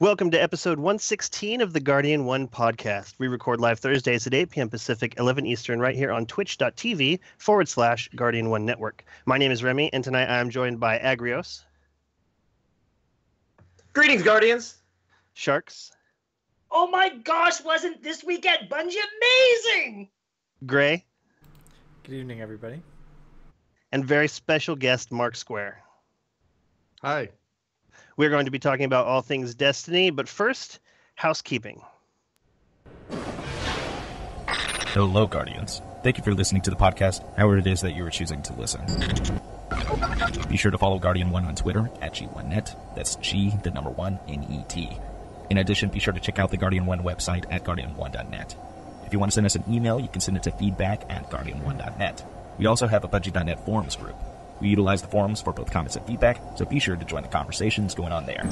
Welcome to episode 116 of the Guardian 1 podcast. We record live Thursdays at 8 p.m. Pacific, 11 Eastern, right here on twitch.tv/Guardian 1 Network. My name is Remy, and tonight I am joined by Agrios. Greetings, Guardians! Sharks. Oh my gosh, wasn't this weekend Bungie amazing? Gray. Good evening, everybody. And very special guest, MarkSquare. Hi. We're going to be talking about all things Destiny, but first, housekeeping. Hello, Guardians. Thank you for listening to the podcast, however it is that you are choosing to listen. Be sure to follow Guardian 1 on Twitter at G1net. That's G1NET. In addition, be sure to check out the Guardian 1 website at guardian1.net. If you want to send us an email, you can send it to feedback@guardian1.net. We also have a bungie.net forums group. We utilize the forums for both comments and feedback, so be sure to join the conversations going on there.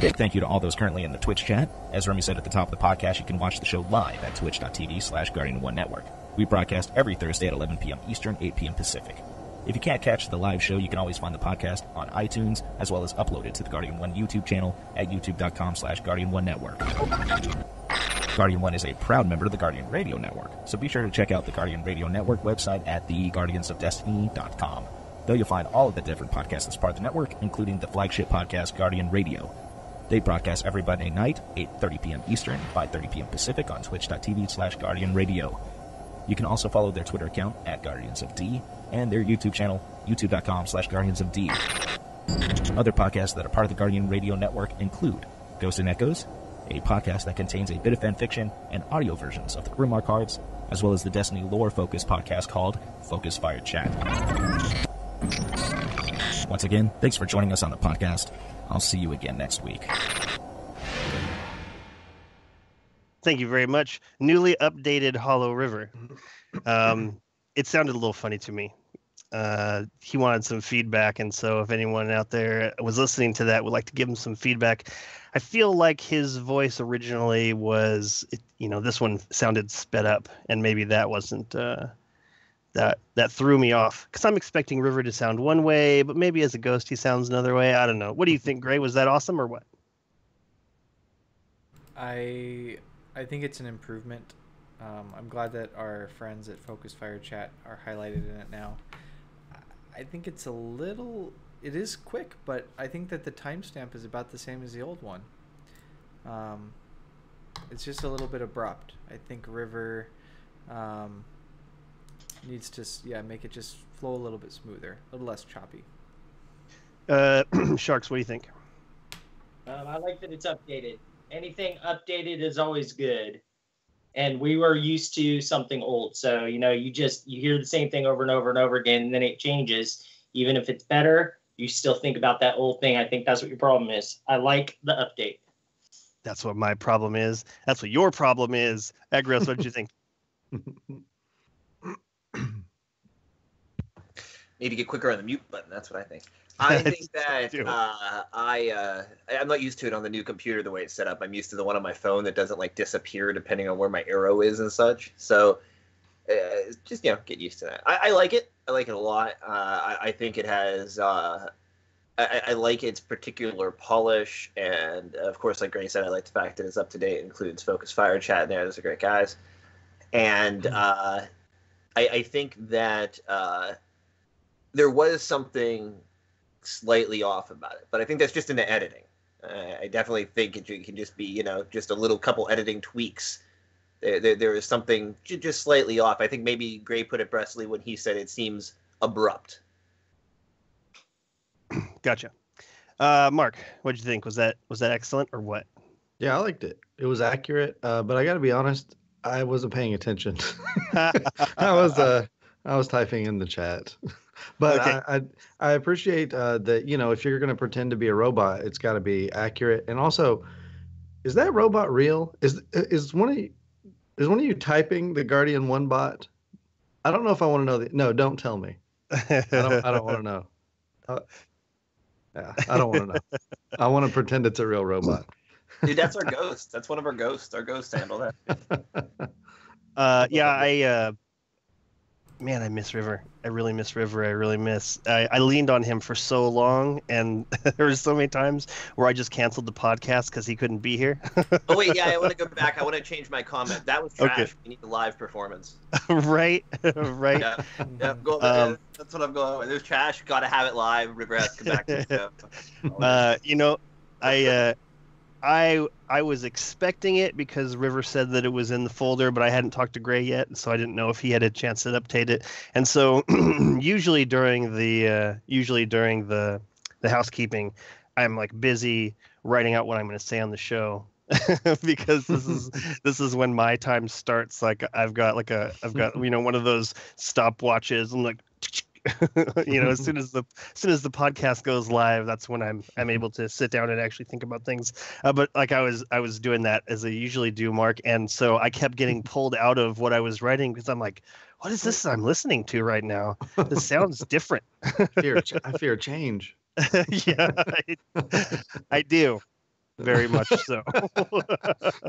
Big thank you to all those currently in the Twitch chat. As Remy said at the top of the podcast, you can watch the show live at twitch.tv/Guardian1 Network. We broadcast every Thursday at 11 p.m. Eastern, 8 p.m. Pacific. If you can't catch the live show, you can always find the podcast on iTunes, as well as upload it to the Guardian 1 YouTube channel at youtube.com/Guardian1 Network. Guardian 1 is a proud member of the Guardian Radio Network, so be sure to check out the Guardian Radio Network website at theguardiansofdestiny.com. There you'll find all of the different podcasts as part of the network, including the flagship podcast Guardian Radio. They broadcast every Monday night, 8:30 p.m. Eastern, 5:30 p.m. Pacific on twitch.tv/Guardian Radio. You can also follow their Twitter account at Guardians of D and their YouTube channel, youtube.com/Guardians of D. Other podcasts that are part of the Guardian Radio Network include Ghosts and Echoes, a podcast that contains a bit of fan fiction and audio versions of the Grimoire cards, as well as the Destiny lore-focused podcast called Focus Fire Chat. Once again, thanks for joining us on the podcast. I'll see you again next week. Thank you very much. Newly updated Hollow River. It sounded a little funny to me. He wanted some feedback, and so if anyone out there was listening to that would like to give him some feedback, I feel like his voice originally was, this one sounded sped up, and maybe that wasn't, that threw me off. Because I'm expecting River to sound one way, but maybe as a ghost he sounds another way. I don't know. What do you think, Gray? Was that awesome or what? I think it's an improvement. I'm glad that our friends at Focus Fire Chat are highlighted in it now. I think it is quick, but I think that the timestamp is about the same as the old one. It's just a little bit abrupt. I think River needs to make it just flow a little bit smoother, a little less choppy. Sharks, what do you think? I like that it's updated. Anything updated is always good. And we were used to something old. So, you hear the same thing over and over and over again, and then it changes. Even if it's better, you still think about that old thing. I think that's what your problem is. I like the update. That's what my problem is. That's what your problem is. Agros, what did you think? Need to get quicker on the mute button. That's what I think. I think that I'm not used to it on the new computer the way it's set up. I'm used to the one on my phone that doesn't disappear depending on where my arrow is and such. So just get used to that. I like it. I like it a lot. I think it has. I like its particular polish, and of course, like Gray said, I like the fact that it's up to date. It includes Focus Fire Chat in there. Those are great guys, and I think that there was something slightly off about it. But I think that's just in the editing. I definitely think it can just be, just a little couple editing tweaks. There is something just slightly off. I think maybe Gray put it bestly when he said it seems abrupt. Gotcha. Mark, what did you think? Was that excellent or what? Yeah, I liked it. It was accurate, but I got to be honest, I wasn't paying attention. I was typing in the chat. But okay. I appreciate that, if you're going to pretend to be a robot, it's got to be accurate. And also, is that robot real? Is one of you typing the Guardian 1 bot? I don't know if I want to know. No, don't tell me. I don't want to know. Yeah, I don't want to know. I want to pretend it's a real robot. Dude, that's our ghost. That's one of our ghosts. Our ghosts handle that. Yeah, man, I miss River. I really miss River. I leaned on him for so long, and there were so many times where I just canceled the podcast because he couldn't be here. Oh, wait, yeah, I want to go back. I want to change my comment. That was trash. Okay. We need a live performance. Right. Yeah, that's what I'm going with. It was trash. Got to have it live. River has to come back to the show. I was expecting it because River said that it was in the folder, but I hadn't talked to Gray yet, so I didn't know if he had a chance to update it. And so usually during the housekeeping, I'm like busy writing out what I'm going to say on the show because this is when my time starts. Like I've got one of those stopwatches. I'm like, as soon as the podcast goes live, that's when I'm able to sit down and actually think about things. But like I was doing that as I usually do, Mark, and so I kept getting pulled out of what I was writing because I'm like, what is this I'm listening to right now? This sounds different. I fear change. Yeah, I do, very much so.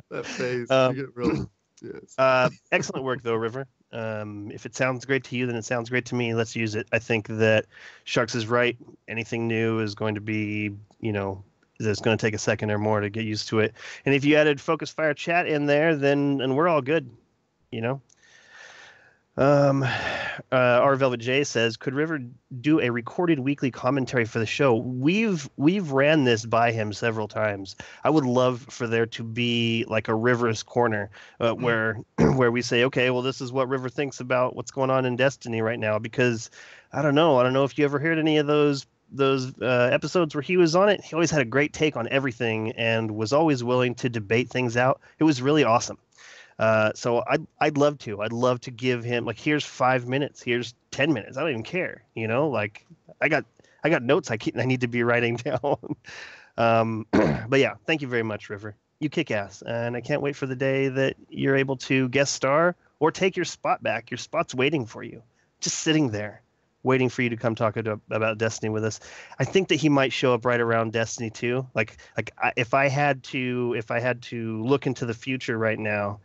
That phase, you get really. Yes. Excellent work, though, River. If it sounds great to you, then it sounds great to me. Let's use it. I think that Sharks is right. Anything new is going to be, it's going to take a second or more to get used to it. And if you added Focus Fire Chat in there, then we're all good, R Velvet J says, could River do a recorded weekly commentary for the show? We've ran this by him several times. I would love for there to be like a River's Corner where we say, okay, well, this is what River thinks about what's going on in Destiny right now, because I don't know if you ever heard any of those episodes where he was on it. He always had a great take on everything and was always willing to debate things out. It was really awesome. So I'd love to give him, like, here's 5 minutes, here's 10 minutes. I don't even care. Like I got notes I need to be writing down. But yeah, thank you very much, River. You kick ass. And I can't wait for the day that you're able to guest star or take your spot back. Your spot's waiting for you, just sitting there, waiting for you to come talk about Destiny with us. I think that he might show up right around Destiny 2. If I had to look into the future right now,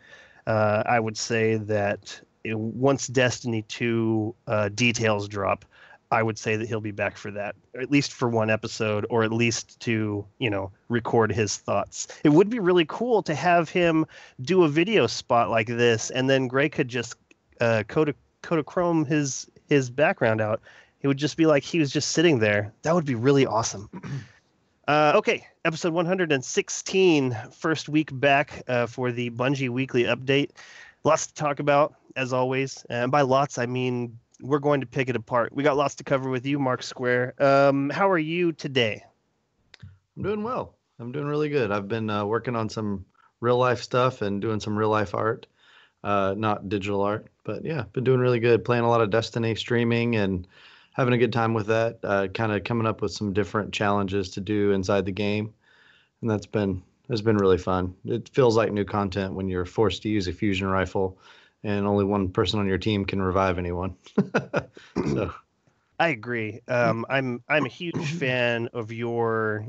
I would say that once Destiny 2 details drop, I would say that he'll be back for that, or at least for one episode, or at least to, record his thoughts. It would be really cool to have him do a video spot like this, and then Gray could just Kodachrome his background out. It would just be like he was just sitting there. That would be really awesome. Okay, episode 116, first week back for the Bungie weekly update. Lots to talk about, as always. And by lots, I mean we're going to pick it apart. We got lots to cover with you, MarkSquare. How are you today? I'm doing well. I'm doing really good. I've been working on some real-life stuff and doing some real-life art, not digital art. But yeah, been doing really good. Playing a lot of Destiny, streaming, and having a good time with that. Kind of coming up with some different challenges to do inside the game, and it's been really fun. It feels like new content when you're forced to use a fusion rifle, and only one person on your team can revive anyone. So. I agree. I'm a huge fan of your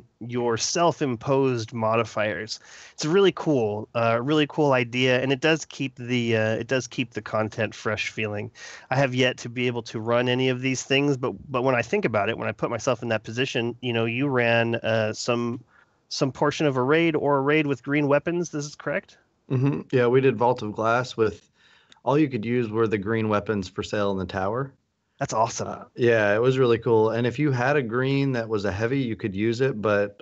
self-imposed modifiers. It's a really cool idea, and it does keep the content fresh feeling. I have yet to be able to run any of these things, but when I think about it, when I put myself in that position, you ran some portion of a raid with green weapons. This is correct? Mm-hmm. Yeah, we did Vault of Glass with all you could use were the green weapons for sale in the tower. That's awesome. Yeah, it was really cool. And if you had a green that was a heavy, you could use it, but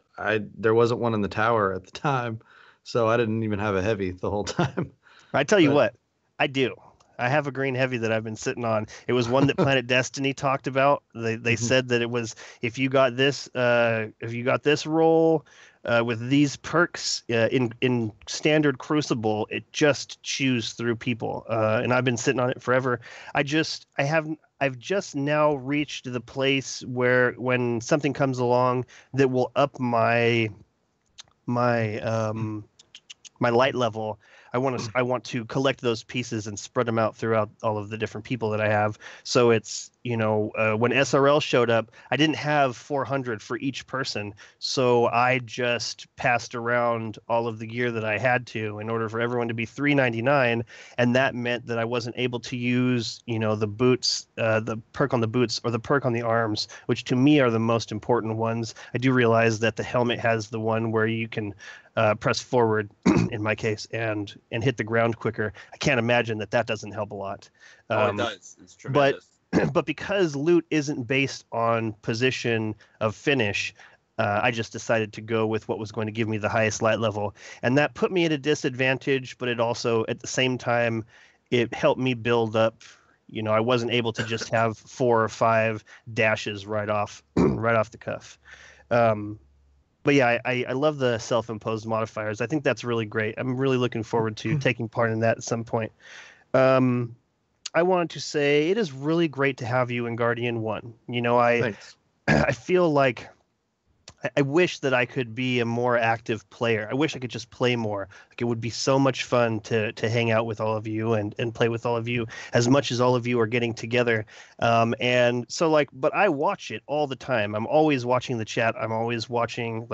there wasn't one in the tower at the time, so I didn't even have a heavy the whole time. I tell you But what, I do. I have a green heavy that I've been sitting on. It was one that Planet Destiny talked about. They said that it was if you got this roll with these perks in standard Crucible, it just chews through people. And I've been sitting on it forever. I've just now reached the place where when something comes along that will up my my light level, I want to collect those pieces and spread them out throughout all of the different people that I have. So it's, when SRL showed up, I didn't have 400 for each person. So I just passed around all of the gear that I had to in order for everyone to be 399. And that meant that I wasn't able to use, the boots, the perk on the boots or the perk on the arms, which to me are the most important ones. I do realize that the helmet has the one where you can press forward in my case and hit the ground quicker. I can't imagine that doesn't help a lot. It does. It's tremendous. But because loot isn't based on position of finish, I just decided to go with what was going to give me the highest light level, and that put me at a disadvantage. But it also, at the same time, it helped me build up. I wasn't able to just have 4 or 5 dashes right off the cuff. But yeah, I love the self-imposed modifiers. I think that's really great. I'm really looking forward to taking part in that at some point. I wanted to say it is really great to have you in Guardian 1. Thanks. I feel like I wish that I could be a more active player. I wish I could just play more. Like, it would be so much fun to hang out with all of you and play with all of you as much as all of you are getting together. And so but I watch it all the time. I'm always watching the chat. I'm always watching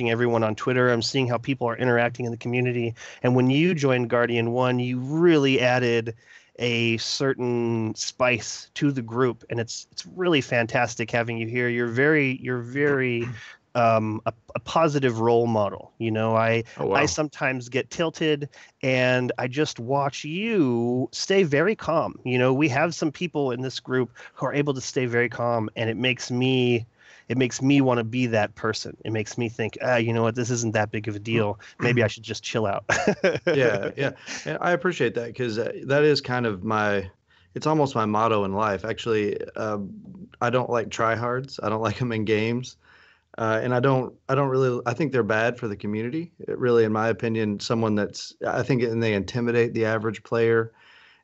everyone on Twitter. I'm seeing how people are interacting in the community. And when you joined Guardian 1, you really added a certain spice to the group, and it's really fantastic having you here. You're very a positive role model. I sometimes get tilted, and I just watch you stay very calm. We have some people in this group who are able to stay very calm, and it makes me want to be that person. It makes me think, you know what, this isn't that big of a deal. Maybe I should just chill out. Yeah. And I appreciate that, because that is kind of it's almost my motto in life. Actually, I don't like tryhards. I don't like them in games. And I think they're bad for the community. Really, in my opinion, and they intimidate the average player,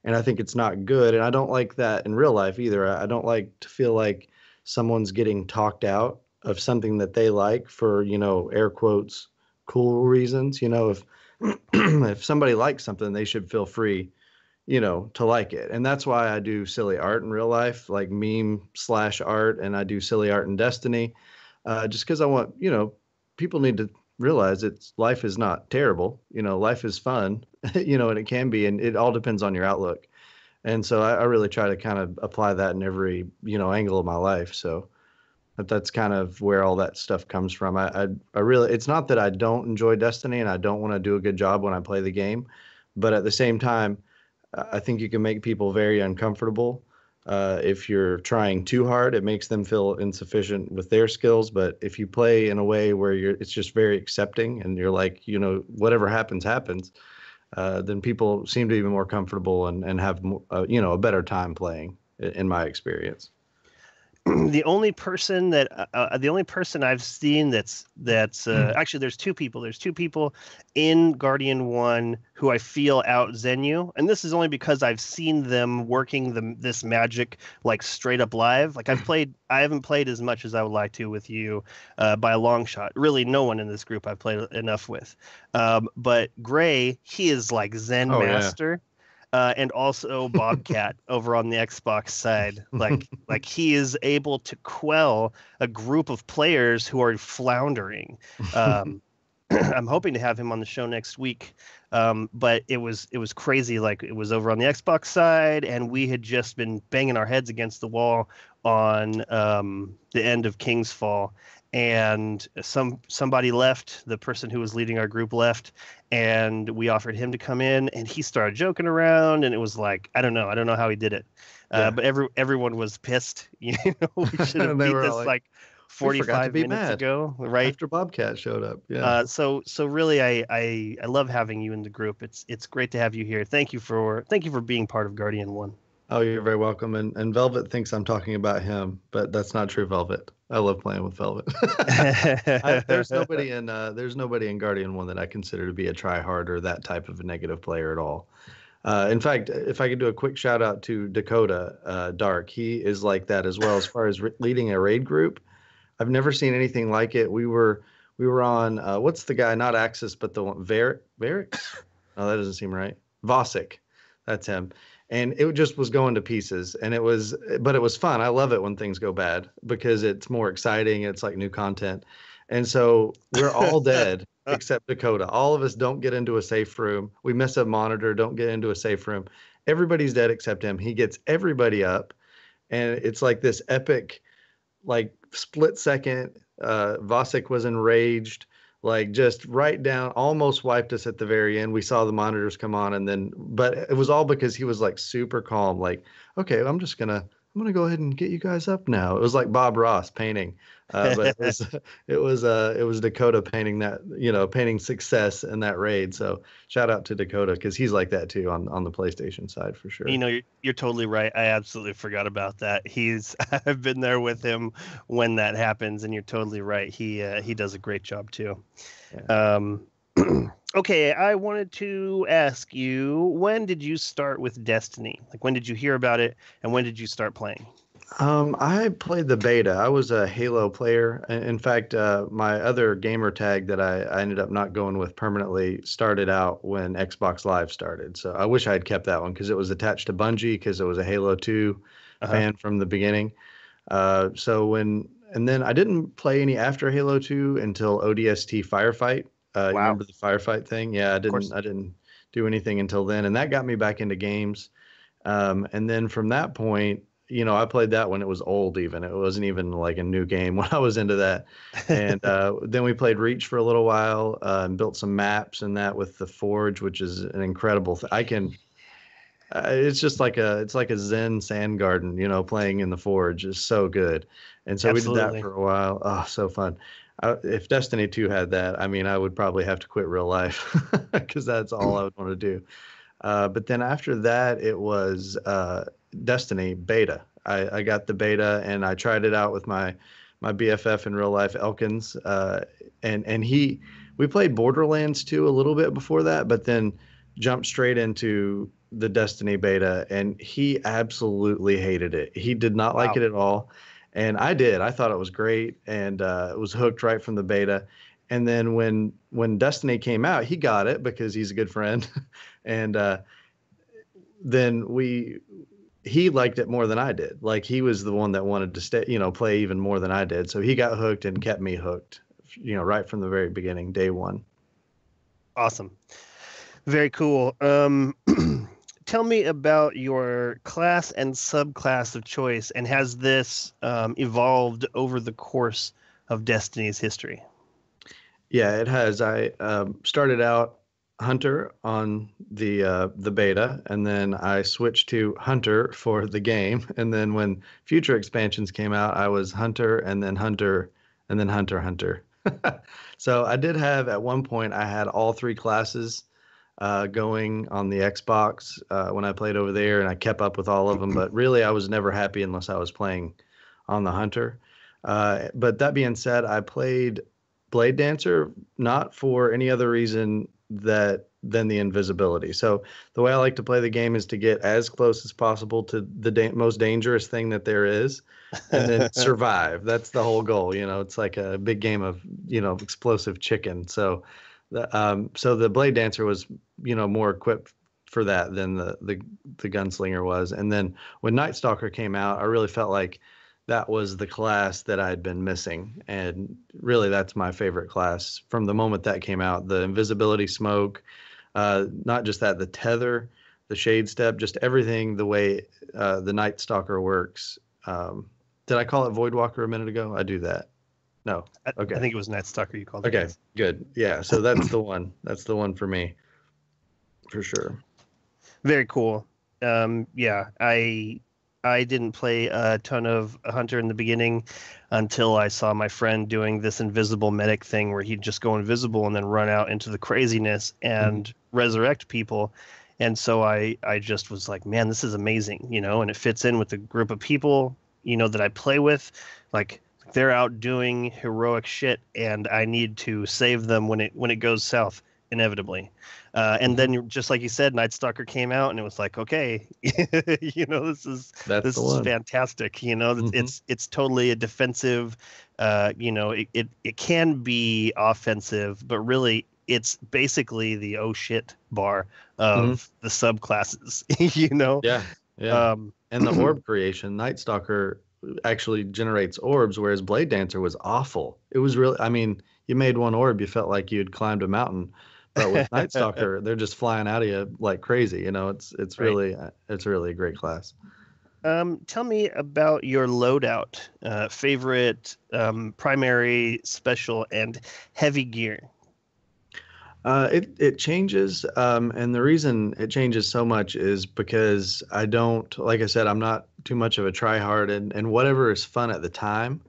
and I think it's not good. And I don't like that in real life either. I don't like to feel like someone's getting talked out of something that they like for, air quotes, cool reasons. If somebody likes something, they should feel free, to like it. And that's why I do silly art in real life, like meme/art, and I do silly art in Destiny, just because I want, people need to realize life is not terrible. Life is fun, and it can be, and it all depends on your outlook. And so I really try to kind of apply that in every, angle of my life. So that's kind of where all that stuff comes from. I really, it's not that I don't enjoy Destiny and I don't want to do a good job when I play the game, but at the same time, I think you can make people very uncomfortable. If you're trying too hard, it makes them feel insufficient with their skills. But if you play in a way where it's just very accepting and you're like, whatever happens, then people seem to be more comfortable and have a better time playing, in my experience. The only person I've seen that's actually there's two people. There's two people in Guardian 1 who I feel out Zen you, and this is only because I've seen them working this magic like straight up live. Like I haven't played as much as I would like to with you by a long shot. Really, no one in this group I've played enough with. But Gray, he is like Zen master. Yeah. And also Bobcat over on the Xbox side. Like he is able to quell a group of players who are floundering. I'm hoping to have him on the show next week. But it was crazy. Like, it was over on the Xbox side, and we had just been banging our heads against the wall on the end of King's Fall. And somebody left, the person who was leading our group left, and we offered him to come in, and he started joking around, and it was like, I don't know how he did it. But everyone was pissed. We should have They beat were this all like "We forgot to 45 be minutes mad ago, right? after Bobcat showed up." Yeah. So really, I love having you in the group. It's great to have you here. Thank you for being part of Guardian 1. Oh, you're very welcome. And Velvet thinks I'm talking about him, but that's not true, Velvet. I love playing with Velvet. There's nobody in Guardian 1 that I consider to be a tryhard or that type of a negative player at all. In fact, if I could do a quick shout out to Dakota Dark, he is like that as well as far as leading a raid group. I've never seen anything like it. We were on what's the guy? Not Axis, but the one Varix. No, that doesn't seem right. Vosic, that's him. And it just was going to pieces, and it was fun. I love it when things go bad because it's more exciting. It's like new content. And so we're all dead except Dakota. All of us don't get into a safe room. We miss a monitor, don't get into a safe room. Everybody's dead except him. He gets everybody up, and it's like this epic, like split second. Vosic was enraged, like just right down, almost wiped us at the very end. We saw the monitors come on, but it was all because he was like super calm. Like, okay, I'm gonna go ahead and get you guys up now. It was like Bob Ross painting, but it was Dakota painting that, painting success in that raid. So shout out to Dakota because he's like that too on the PlayStation side for sure. You're totally right. I absolutely forgot about that. I've been there with him when that happens, and you're totally right. He does a great job too. Yeah. Okay, I wanted to ask you, when did you start with Destiny? Like, when did you hear about it, and when did you start playing? I played the beta. I was a Halo player. In fact, my other gamer tag that I ended up not going with permanently started out when Xbox Live started. So I wish I had kept that one because it was attached to Bungie because it was a Halo 2 fan from the beginning. And then I didn't play any after Halo 2 until ODST Firefight. Wow. You remember the Firefight thing? Yeah, I didn't do anything until then, and that got me back into games. And then from that point, I played that when it was old even. It wasn't even like a new game when I was into that. And then we played Reach for a little while and built some maps and that with the Forge, which is an incredible thing. It's just like a Zen sand garden, playing in the Forge is so good. And so Absolutely. We did that for a while. Oh, so fun. If Destiny 2 had that, I mean, I would probably have to quit real life because that's all I would want to do. But then after that, it was Destiny beta. I got the beta and I tried it out with my BFF in real life, Elkins. We played Borderlands 2 a little bit before that, but then jumped straight into the Destiny beta, and he absolutely hated it. He did not like it at all. And I did. I thought it was great, and it was hooked right from the beta. And then when Destiny came out, he got it because he's a good friend. And then he liked it more than I did. Like, he was the one that wanted to stay, play even more than I did. So he got hooked and kept me hooked, right from the very beginning, day one. Awesome. Very cool. Tell me about your class and subclass of choice, and has this evolved over the course of Destiny's history? Yeah, it has. I started out Hunter on the beta, and then I switched to Hunter for the game. And then when future expansions came out, I was Hunter, and then Hunter, and then Hunter. So I did have, at one point, I had all three classes going on the Xbox when I played over there, and I kept up with all of them. But really, I was never happy unless I was playing on the Hunter. But that being said, I played Blade Dancer not for any other reason than the invisibility. So the way I like to play the game is to get as close as possible to the most dangerous thing that there is, and then survive. That's the whole goal. It's like a big game of explosive chicken. So the Blade Dancer was more equipped for that than the Gunslinger was. And then when Night Stalker came out, I really felt like that was the class that I'd been missing. And really, that's my favorite class from the moment that came out. The invisibility, smoke, not just that, the tether, the shade step, just everything, the way the Night Stalker works. Did I call it Voidwalker a minute ago? I do that. No. Okay. I think it was Night Stalker you called it. Okay, good. Yeah, so that's the one. That's the one for me, for sure. Very cool. Yeah, I I didn't play a ton of Hunter in the beginning until I saw my friend doing this invisible medic thing where he'd just go invisible and then run out into the craziness and resurrect people. And so I just was like, man, this is amazing, and it fits in with the group of people, that I play with. Like, they're out doing heroic shit and I need to save them when it goes south, inevitably. And then, just like you said, Night Stalker came out, and it was like, okay, this is fantastic. It's totally a defensive. It can be offensive, but really, it's basically the oh shit bar of the subclasses. Yeah. And the orb creation, Night Stalker actually generates orbs, whereas Blade Dancer was awful. It was really, I mean, you made one orb, you felt like you'd climbed a mountain. But with Night Stalker, they're just flying out of you like crazy. It's really a great class. Tell me about your loadout, favorite primary, special, and heavy gear. It changes, and the reason it changes so much is because like I said, I'm not too much of a tryhard, and whatever is fun at the time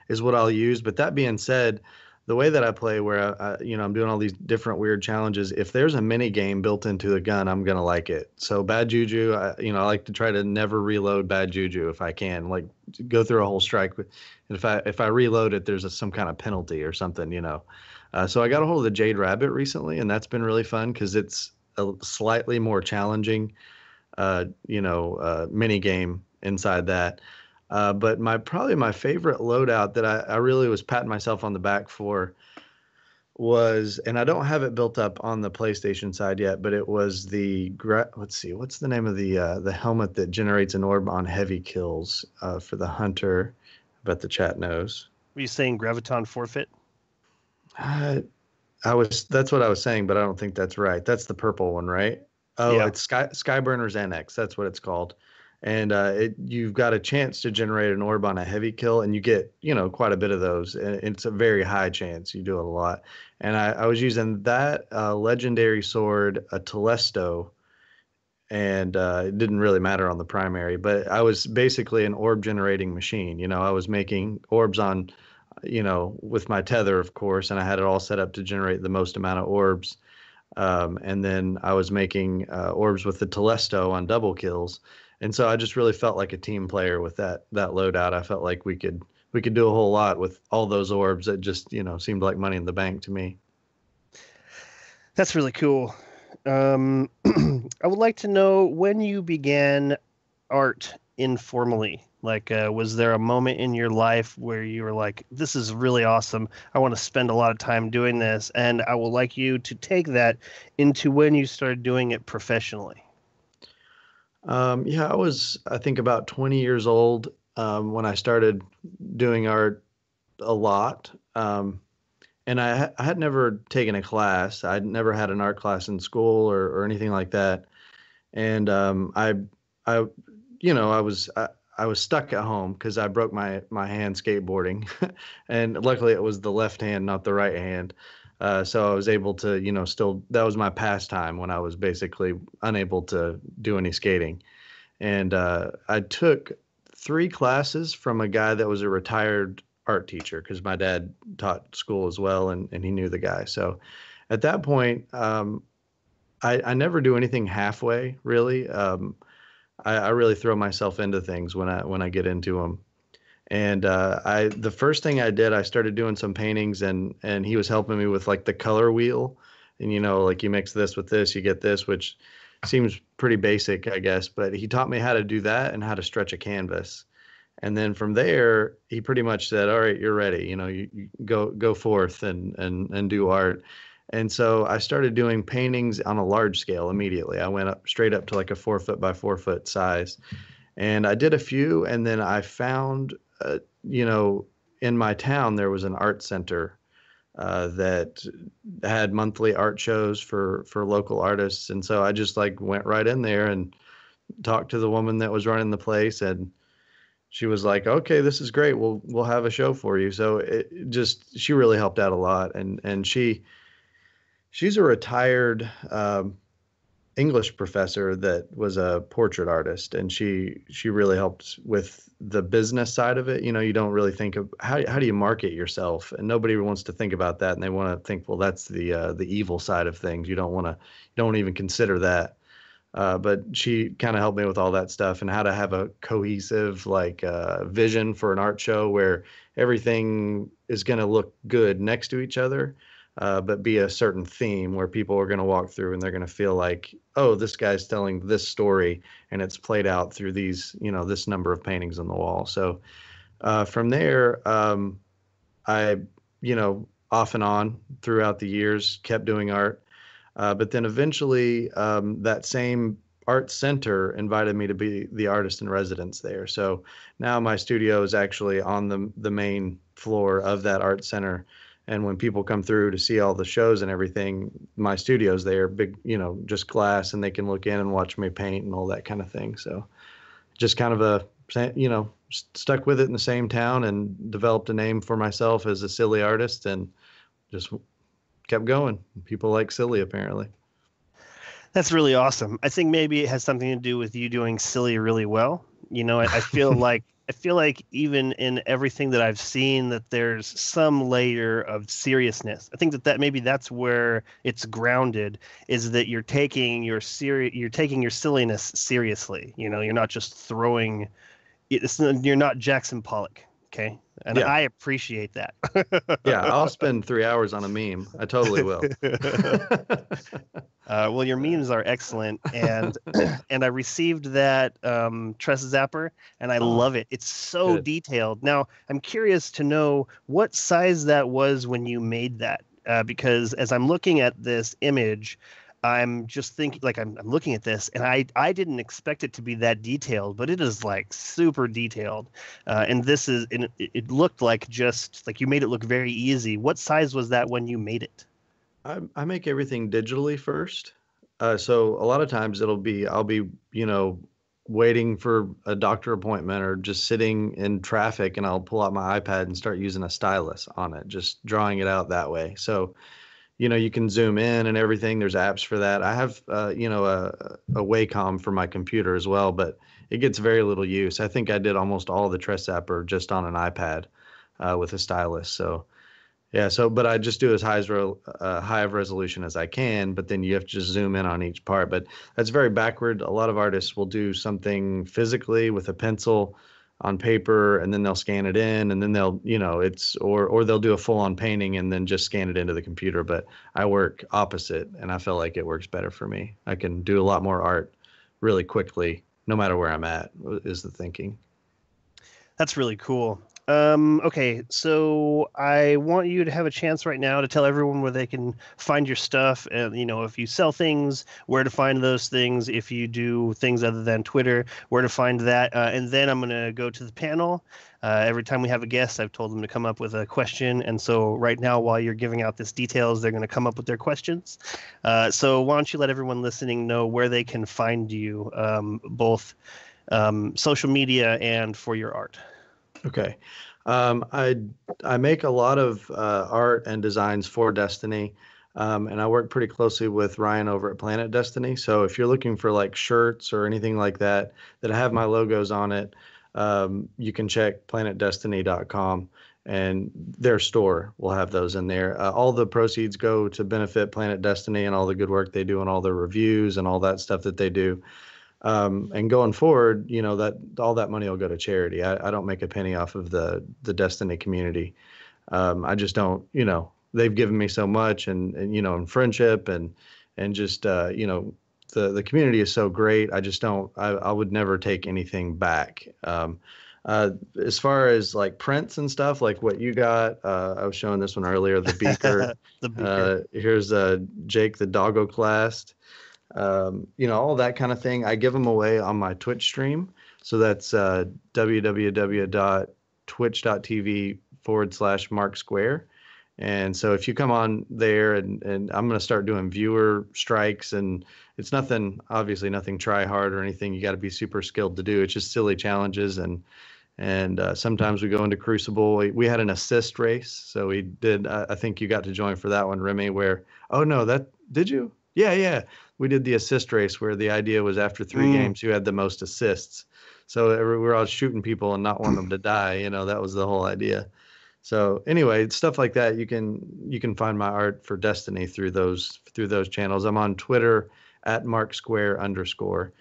is what I'll use. But that being said, the way that I play, where I'm doing all these different weird challenges, if there's a mini game built into the gun, I'm gonna like it. So Bad Juju, I like to try to never reload Bad Juju if I can, like go through a whole strike. And if I reload it, there's some kind of penalty or something, So I got a hold of the Jade Rabbit recently, and that's been really fun because it's a slightly more challenging, mini game inside that. But probably my favorite loadout that I really was patting myself on the back for was, and I don't have it built up on the PlayStation side yet, but it was let's see, what's the name of the helmet that generates an orb on heavy kills for the Hunter? I bet the chat knows. Were you saying Graviton Forfeit? That's what I was saying, but I don't think that's right. That's the purple one, right? Oh, yeah. It's Skyburner's NX. That's what it's called. And you've got a chance to generate an orb on a heavy kill, and you get, quite a bit of those. And it's a very high chance. You do it a lot. And I was using that legendary sword, a Telesto, and it didn't really matter on the primary. But I was basically an orb generating machine. I was making orbs on, with my tether, of course, and I had it all set up to generate the most amount of orbs. And then I was making orbs with the Telesto on double kills. And so I just really felt like a team player with that loadout. I felt like we could do a whole lot with all those orbs. That just seemed like money in the bank to me. That's really cool. I would like to know when you began art informally. Like, was there a moment in your life where you were like, "This is really awesome. I want to spend a lot of time doing this," and I would like you to take that into when you started doing it professionally. I was, I think, about 20 years old when I started doing art a lot. And I had never taken a class. I'd never had an art class in school or anything like that. And I was stuck at home because I broke my hand skateboarding, and luckily it was the left hand, not the right hand. So I was able to, that was my pastime when I was basically unable to do any skating. And I took 3 classes from a guy that was a retired art teacher because my dad taught school as well, and he knew the guy. So at that point, I never do anything halfway, really. I really throw myself into things when I get into them. And the first thing I did, I started doing some paintings, and he was helping me with like the color wheel, and like you mix this with this, you get this, which seems pretty basic, I guess. But he taught me how to do that and how to stretch a canvas. And then from there, he pretty much said, "All right, you're ready. You go forth and do art." And so I started doing paintings on a large scale immediately. I went straight up to like a 4 foot by 4 foot size, and I did a few. And then I found, in my town, there was an art center that had monthly art shows for local artists. And so I just like went right in there and talked to the woman that was running the place, and she was like, "Okay, this is great. We'll have a show for you." So she really helped out a lot. And she's a retired English professor that was a portrait artist, and she really helped with the business side of it. You don't really think of how do you market yourself, and nobody wants to think about that, and they want to think, well, that's the evil side of things. You don't even consider that. But she kind of helped me with all that stuff and how to have a cohesive vision for an art show where everything is going to look good next to each other, but be a certain theme where people are going to walk through and they're going to feel like, oh, this guy's telling this story and it's played out through these, this number of paintings on the wall. So from there, I, off and on throughout the years, kept doing art. But then eventually that same art center invited me to be the artist in residence there. So now my studio is actually on the main floor of that art center. And when people come through to see all the shows and everything, my studio's there, big, just glass, and they can look in and watch me paint and all that kind of thing. So just kind of stuck with it in the same town and developed a name for myself as a silly artist and just kept going. People like silly, apparently. That's really awesome. I think maybe it has something to do with you doing silly really well. I feel like even in everything that I've seen that there's some layer of seriousness. I think that maybe that's where it's grounded, is that you're taking your silliness seriously. You're not just throwing it. You're not Jackson Pollock. Okay. And yeah. I appreciate that. Yeah, I'll spend 3 hours on a meme. I totally will. Well, your memes are excellent, and I received that Tress Zapper, and I love it. It's so good. Detailed. Now, I'm curious to know what size that was when you made that, because as I'm looking at this image, I'm just thinking, I'm looking at this, and I didn't expect it to be that detailed, but it is super detailed. And it looked like just like you made it look very easy. What size was that when you made it? I make everything digitally first. So a lot of times I'll be, waiting for a doctor appointment or just sitting in traffic, and I'll pull out my iPad and start using a stylus on it, just drawing it out that way. So you can zoom in and everything. There's apps for that. I have, a Wacom for my computer as well, but it gets very little use. I think I did almost all of the Tress Zapper just on an iPad with a stylus. So, yeah. But I just do as high of resolution as I can, but then you have to just zoom in on each part. But that's very backward. A lot of artists will do something physically with a pencil on paper, and then they'll scan it in, and then they'll, or they'll do a full on painting and then just scan it into the computer. But I work opposite, and I feel like it works better for me. I can do a lot more art really quickly, no matter where I'm at, is the thinking. That's really cool. Okay, so I want you to have a chance right now to tell everyone where they can find your stuff, and if you sell things, where to find those things, if you do things other than Twitter, where to find that, and then I'm going to go to the panel. Every time we have a guest, I've told them to come up with a question, and so right now, while you're giving out this details, they're going to come up with their questions. So why don't you let everyone listening know where they can find you, both social media and for your art. Okay. I make a lot of art and designs for Destiny, and I work pretty closely with Ryan over at Planet Destiny. So if you're looking for shirts or anything like that have my logos on it, you can check planetdestiny.com, and their store will have those in there. All the proceeds go to benefit Planet Destiny and all the good work they do and all the reviews and all that stuff that they do. And going forward, that all that money will go to charity. I don't make a penny off of the Destiny community. I just don't, they've given me so much and in friendship and just, the community is so great. I just don't, I would never take anything back. As far as prints and stuff, like what you got, I was showing this one earlier, the beaker. The beaker. Here's Jake the Doggoclast. All that kind of thing. I give them away on my Twitch stream. So that's www.twitch.tv/MarkSquare. And so if you come on there and I'm going to start doing viewer strikes, and it's obviously nothing try hard or anything. You got to be super skilled to do. It's just silly challenges. And sometimes we go into Crucible. We had an assist race. So we did, I think you got to join for that one, Remy, oh no, did you? Yeah. We did the assist race where the idea was after 3 games, who had the most assists. So we were all shooting people and not wanting them to die. You know, that was the whole idea. So anyway, stuff like that. You can find my art for Destiny through those channels. I'm on Twitter at @MarkSquare_.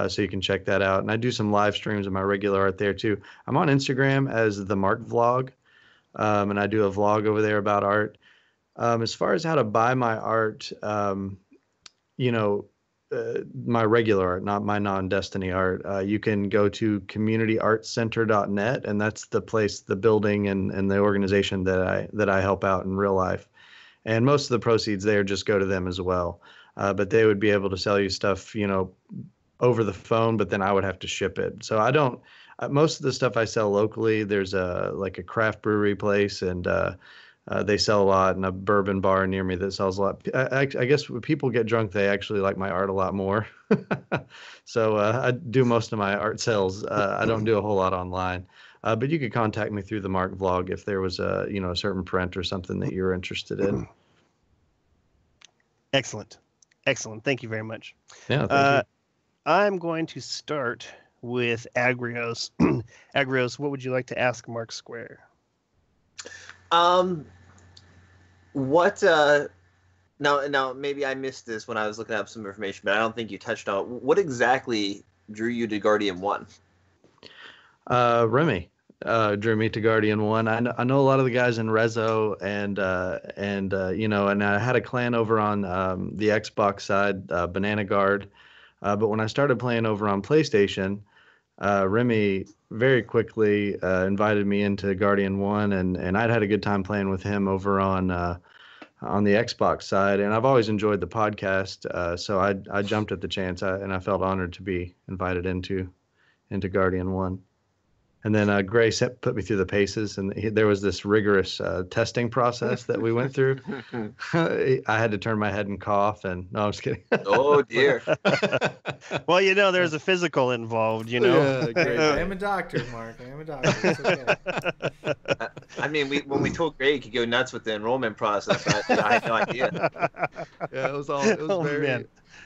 So you can check that out. And I do some live streams of my regular art there too. I'm on Instagram as the Mark Vlog, and I do a vlog over there about art. As far as how to buy my art, you know, my regular art, not my non-Destiny art, you can go to communityartcenter.net, and that's the place, the building and the organization that I help out in real life. And most of the proceeds there just go to them as well. But they would be able to sell you stuff, you know, over the phone, but then I would have to ship it. So I don't, most of the stuff I sell locally, there's like a craft brewery place, and they sell a lot, and a bourbon bar near me that sells a lot. I guess when people get drunk, they actually like my art a lot more. So I do most of my art sales. I don't do a whole lot online. But you could contact me through the Mark Vlog if there was a certain print or something that you're interested in. Excellent. Thank you very much. Yeah, thank you. I'm going to start with Agrios. Agrios, what would you like to ask MarkSquare? What now maybe I missed this when I was looking up some information, but I don't think you touched on it. What exactly drew you to Guardian 1? Remy drew me to Guardian 1. I know a lot of the guys in Rezo, and I had a clan over on the Xbox side, Banana Guard. But when I started playing over on PlayStation, Remy very quickly invited me into Guardian 1, and I'd had a good time playing with him over on the Xbox side. And I've always enjoyed the podcast, so I jumped at the chance, and I felt honored to be invited into Guardian 1. And then Gray put me through the paces, and there was this rigorous testing process that we went through. I had to turn my head and cough, and no, I'm just kidding. Oh dear. Well, there's a physical involved. Yeah, great. I am a doctor, Mark. I am a doctor. It's okay. I mean, when we told Gray he could go nuts with the enrollment process, I had no idea. Yeah, it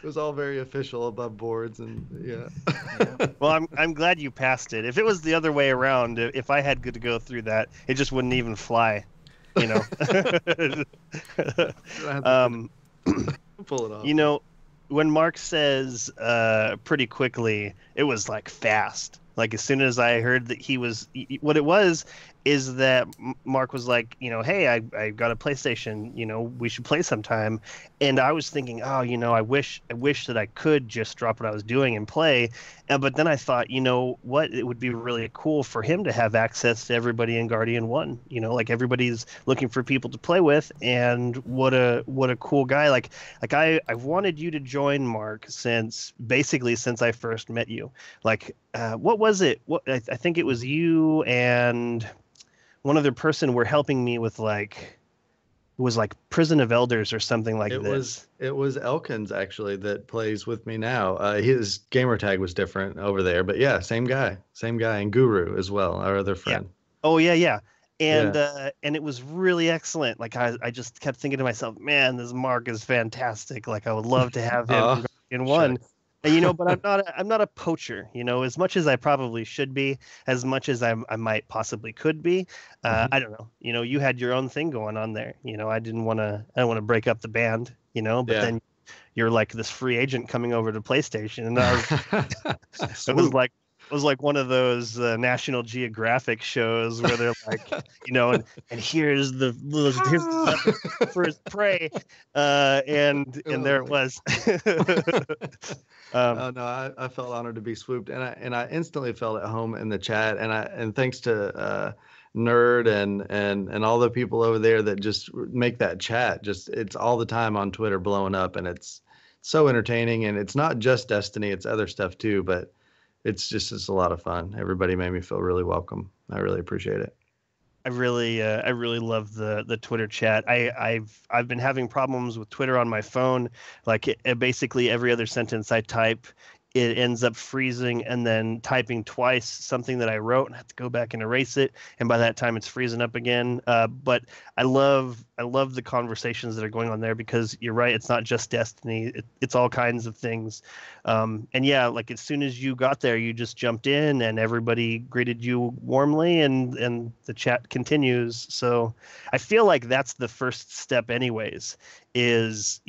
was all very official above boards, and yeah. Well, I'm glad you passed it. If it was the other way around, if I had to go through that, it just wouldn't even fly. Pull it off. When Mark says pretty quickly, it was like fast. Like as soon as I heard that he was, what it was is that Mark was like, hey, I got a PlayStation, we should play sometime. And I was thinking, oh, I wish that I could just drop what I was doing and play. But then I thought, what, it would be really cool for him to have access to everybody in Guardian 1. Like everybody's looking for people to play with, and what a cool guy. Like I've wanted you to join, Mark, since I first met you. Like what was it? I think it was you and one other person were helping me with it was like Prison of Elders or something like this. It was Elkins actually that plays with me now. His gamer tag was different over there, but yeah, same guy, and Guru as well, our other friend. Yeah. Oh yeah. And it was really excellent. Like I just kept thinking to myself, man, this Mark is fantastic. Like I would love to have him in one. Sure. And, but I'm not a poacher, as much as I probably should be, as much as I might possibly could be. I don't know. You had your own thing going on there. I didn't want to break up the band, but then you're like this free agent coming over to PlayStation, and it was like one of those National Geographic shows where they're like, and here's the for his prey, and there it was. No, I felt honored to be swooped, and I instantly felt at home in the chat, and thanks to Nerd and all the people over there that just make that chat. It's all the time on Twitter blowing up, and it's so entertaining, and it's not just Destiny, it's other stuff too, but it's a lot of fun. Everybody made me feel really welcome. I really appreciate it. I really love the Twitter chat. I've been having problems with Twitter on my phone. Like basically every other sentence I type it ends up freezing and then typing twice something that I wrote and I have to go back and erase it. And by that time it's freezing up again. But I love the conversations that are going on there, because you're right. It's not just Destiny. It's all kinds of things. And yeah, like as soon as you got there, you just jumped in and everybody greeted you warmly, and the chat continues. So I feel like that's the first step anyways, is,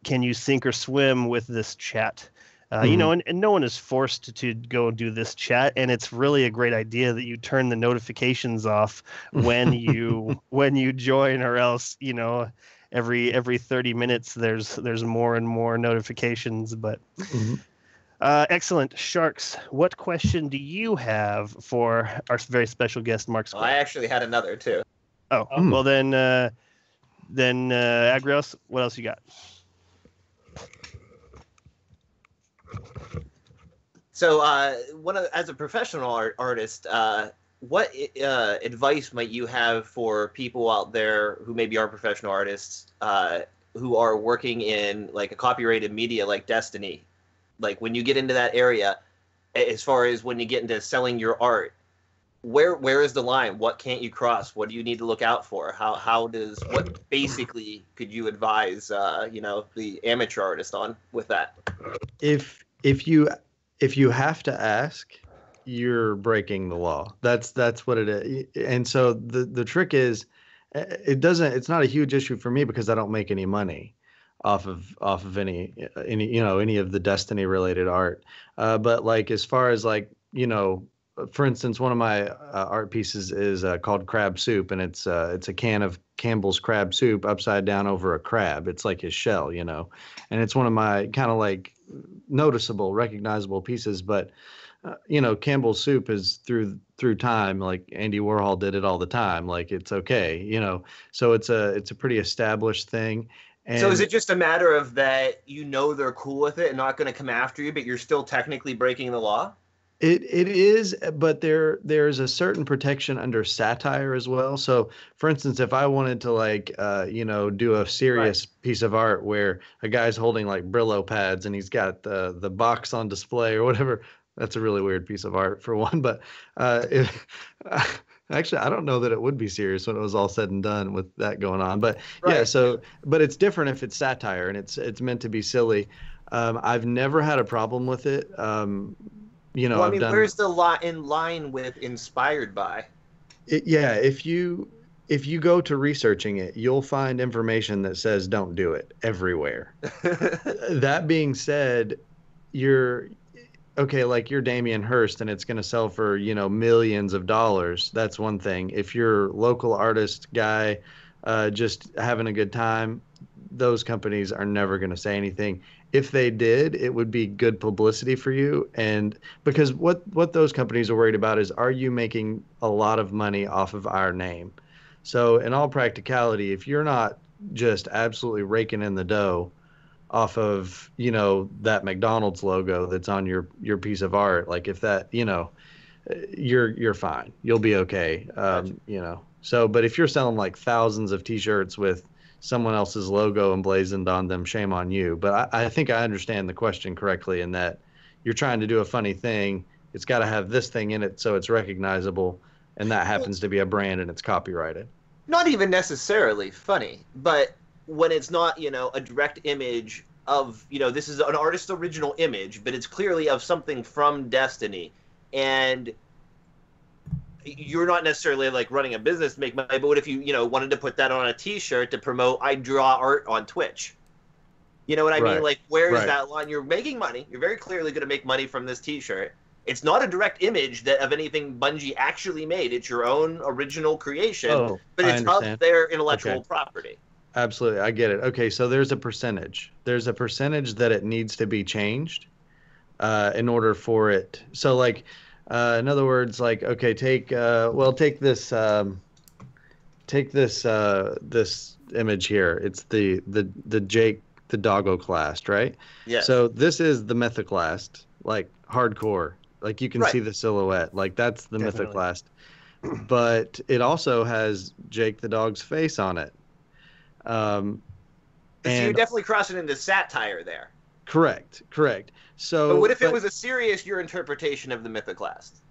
can you sink or swim with this chat? And no one is forced to go do this chat, and it's really a great idea that you turn the notifications off when you join, or else every 30 minutes there's more and more notifications. But excellent. Sharks, what question do you have for our very special guest, MarkSquare? Well, I actually had another too. Oh, well then Agrios, what else you got? So, as a professional artist, what advice might you have for people out there who maybe are professional artists, who are working in like a copyrighted media like Destiny? Like when you get into that area, as far as when you get into selling your art, where is the line? What can't you cross? What do you need to look out for? What basically could you advise the amateur artist on with that? If you have to ask, you're breaking the law. That's what it is. And so the trick is, it's not a huge issue for me because I don't make any money off of any of the Destiny related art. But like as far as like, for instance, one of my art pieces is called Crab Soup, and it's a can of Campbell's crab soup upside down over a crab. It's like his shell, and it's one of my kind of like noticeable, recognizable pieces. But Campbell's soup is through time, like Andy Warhol did it all the time. Like it's okay, So it's a pretty established thing. And so is it just a matter of that they're cool with it and not going to come after you, but you're still technically breaking the law? It is, but there's a certain protection under satire as well. So, for instance, if I wanted to do a serious piece of art where a guy's holding like Brillo pads and he's got the box on display or whatever, that's a really weird piece of art for one. But actually, I don't know that it would be serious when it was all said and done with that going on. But yeah, but it's different if it's satire and it's meant to be silly. I've never had a problem with it. Where's the in line with inspired by? If you go to researching it, you'll find information that says don't do it everywhere. That being said, you're Damien Hirst and it's going to sell for, millions of dollars. That's one thing. If you're local artist guy, just having a good time, those companies are never going to say anything. If they did, it would be good publicity for you. And because what those companies are worried about is, are you making a lot of money off of our name? So in all practicality, if you're not just absolutely raking in the dough off of, that McDonald's logo that's on your piece of art, like if that, you're fine. You'll be okay. Gotcha. So, but if you're selling like thousands of T-shirts with someone else's logo emblazoned on them, shame on you. But I think I understand the question correctly in that you're trying to do a funny thing. It's got to have this thing in it so it's recognizable, and that happens to be a brand and it's copyrighted. Not even necessarily funny, but when it's not, a direct image of, this is an artist's original image, but it's clearly of something from Destiny, and you're not necessarily like running a business to make money, but what if you wanted to put that on a T-shirt to promote I draw art on Twitch? You know what I mean? Like, where is that line? You're making money. You're very clearly going to make money from this T-shirt. It's not a direct image of anything Bungie actually made. It's your own original creation, but it's of their intellectual property. Absolutely, I get it. Okay, so there's a percentage. There's a percentage that it needs to be changed in order for it. So like. In other words, like, okay, take this this image here. It's the Jake the Doggoclast, right? Yeah. So this is the Mythoclast, like hardcore. Like you can see the silhouette. Like that's the Mythoclast. But it also has Jake the dog's face on it. So you're definitely crossing into satire there. Correct. So, But what if it was a serious your interpretation of the Mythoclast?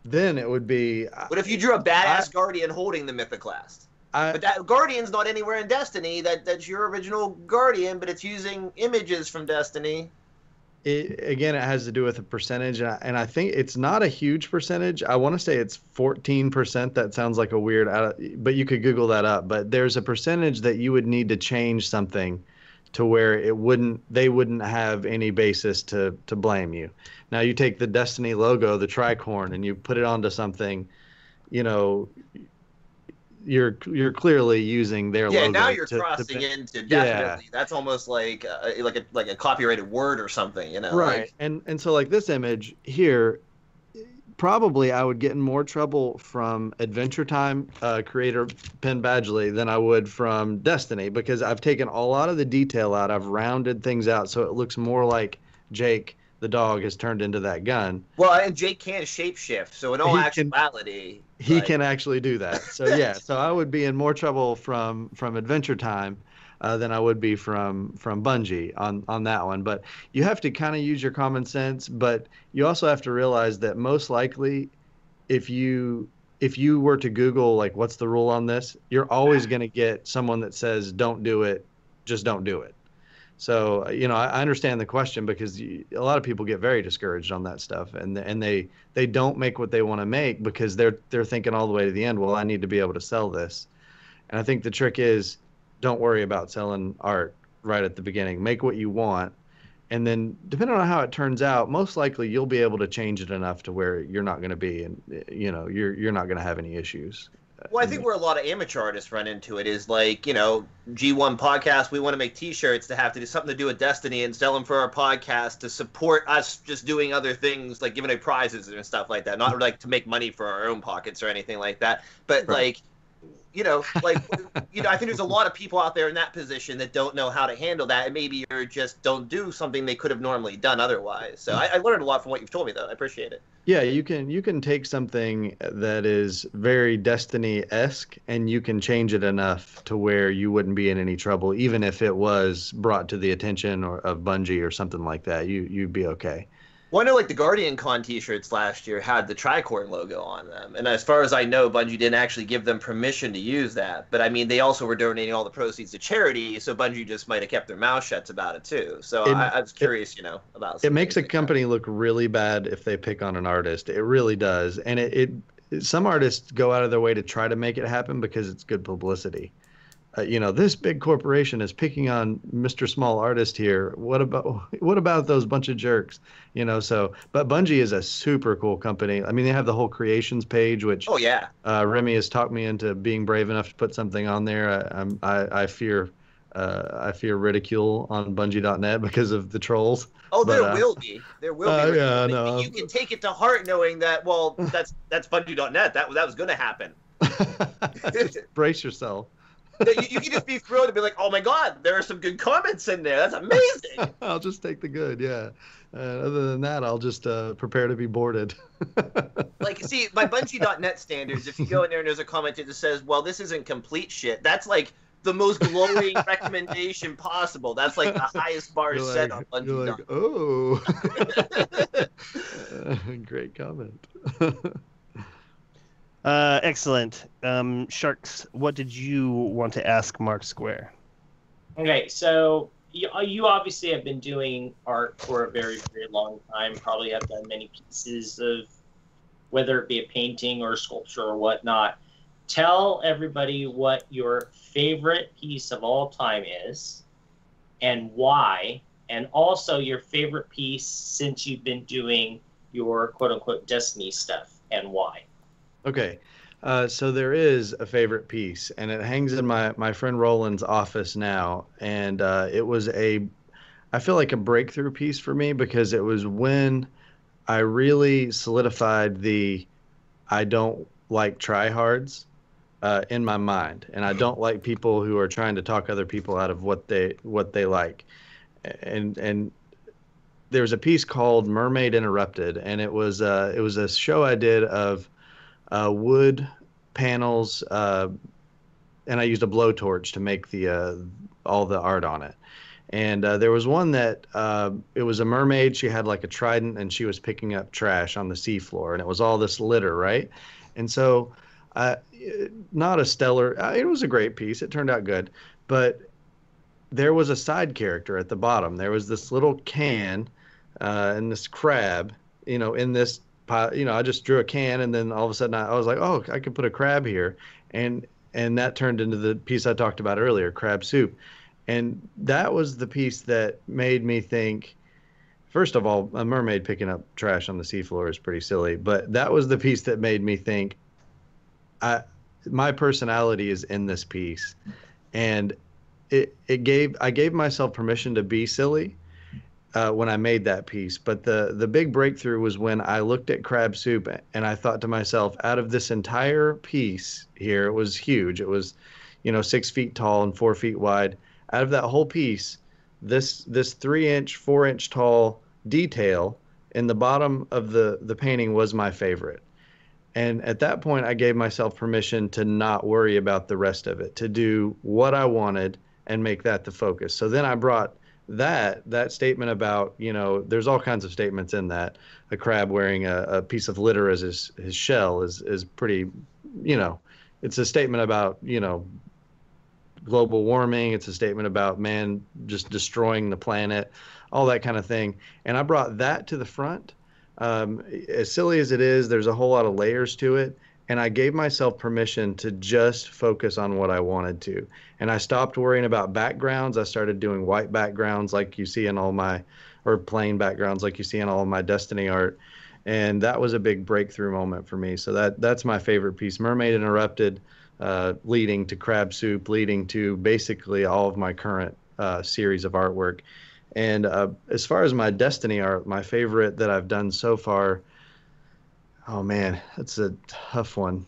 Then it would be. What if you drew a badass Guardian holding the Mythoclast? But that Guardian's not anywhere in Destiny. That's your original Guardian, but it's using images from Destiny. It has to do with a percentage, and I think it's not a huge percentage. I want to say it's 14%. That sounds like a weird, but you could Google that up. But there's a percentage that you would need to change something to where they wouldn't have any basis to blame you. Now you take the Destiny logo, the tricorn, and you put it onto something, you're clearly using their logo. Yeah, now you're crossing into definitely. Yeah. That's almost like a copyrighted word or something, Right. And so like this image here, probably I would get in more trouble from Adventure Time creator Penn Badgley than I would from Destiny, because I've taken a lot of the detail out. I've rounded things out so it looks more like Jake the dog has turned into that gun. Well, and Jake can shapeshift, so in all actuality, he can actually do that. So yeah, so I would be in more trouble from Adventure Time than I would be from Bungie on that one. But you have to kind of use your common sense, but you also have to realize that most likely, if you were to Google like what's the rule on this, you're always going to get someone that says don't do it, just don't do it. So, I understand the question, because a lot of people get very discouraged on that stuff, and they don't make what they want to make because they're thinking all the way to the end, well, I need to be able to sell this. And I think the trick is, don't worry about selling art right at the beginning. Make what you want. And then depending on how it turns out, most likely you'll be able to change it enough to where you're not going to be, and you're not going to have any issues. Well, I think where a lot of amateur artists run into it is like, G1 podcast, we want to make T-shirts to have to do something to do with Destiny and sell them for our podcast to support us just doing other things like giving away prizes and stuff like that. Not like to make money for our own pockets or anything like that. But right. I think there's a lot of people out there in that position that don't know how to handle that, and maybe you're just don't do something they could have normally done otherwise. So I learned a lot from what you've told me, though. I appreciate it. Yeah, you can take something that is very Destiny-esque and you can change it enough to where you wouldn't be in any trouble, even if it was brought to the attention of Bungie or something like that. You'd be okay. Well, I know like the Guardian Con t-shirts last year had the Tricorn logo on them. And as far as I know, Bungie didn't actually give them permission to use that. But I mean, they also were donating all the proceeds to charity, so Bungie just might have kept their mouth shut about it too. So I was curious, about it makes a company look really bad if they pick on an artist. It really does. And some artists go out of their way to try to make it happen because it's good publicity. This big corporation is picking on Mr. Small Artist here. What about those bunch of jerks? But Bungie is a super cool company. I mean, they have the whole creations page, which Remy has talked me into being brave enough to put something on there. I fear ridicule on bungie.net because of the trolls. Oh, there will be. There will be. Yeah, no. You can take it to heart knowing that, well, that's bungie.net. That was going to happen. Brace yourself. You can just be thrilled to be like, oh my god, there are some good comments in there. That's amazing. I'll just take the good, yeah. Other than that, I'll just prepare to be boarded. Like, see, by Bungie.net standards, if you go in there and there's a comment that just says, well, this isn't complete shit, that's like the most glowing recommendation possible. That's like the highest bar set on Bungie.net. Like, oh. Great comment. Excellent. Sharks, what did you want to ask MarkSquare? Okay, so you obviously have been doing art for a very, very long time. Probably have done many pieces of, whether it be a painting or a sculpture or whatnot. Tell everybody what your favorite piece of all time is and why, and also your favorite piece since you've been doing your quote-unquote Destiny stuff and why. Okay, so there is a favorite piece, and it hangs in my friend Roland's office now, and it was I feel like a breakthrough piece for me, because it was when I really solidified I don't like tryhards in my mind, and I don't like people who are trying to talk other people out of what they like, and there's a piece called Mermaid Interrupted, and it was a show I did of wood panels, and I used a blowtorch to make all the art on it. And there was one that it was a mermaid. She had like a trident, and she was picking up trash on the seafloor, and it was all this litter, right? And so, not a stellar. It was a great piece. It turned out good, but there was a side character at the bottom. There was this little can and this crab, in this pile. I just drew a can, and then all of a sudden I was like, oh, I could put a crab here, and that turned into the piece I talked about earlier, crab soup. And that was the piece that made me think, first of all, a mermaid picking up trash on the seafloor is pretty silly, but that was the piece that made me think, my personality is in this piece. And I gave myself permission to be silly when I made that piece. But the big breakthrough was when I looked at crab soup and I thought to myself, out of this entire piece here, it was huge. It was, 6 feet tall and 4 feet wide. Out of that whole piece, this 3-inch, 4-inch tall detail in the bottom of the painting was my favorite. And at that point, I gave myself permission to not worry about the rest of it, to do what I wanted and make that the focus. So then I brought that statement about, there's all kinds of statements in that. A crab wearing a piece of litter as his shell is pretty, it's a statement about, global warming. It's a statement about man just destroying the planet, all that kind of thing. And I brought that to the front. As silly as it is, there's a whole lot of layers to it. And I gave myself permission to just focus on what I wanted to. And I stopped worrying about backgrounds. I started doing white backgrounds like you see in or plain backgrounds like you see in all of my Destiny art. And that was a big breakthrough moment for me. So that's my favorite piece. Mermaid Interrupted, leading to crab soup, leading to basically all of my current series of artwork. And as far as my Destiny art, my favorite that I've done so far, oh man, that's a tough one.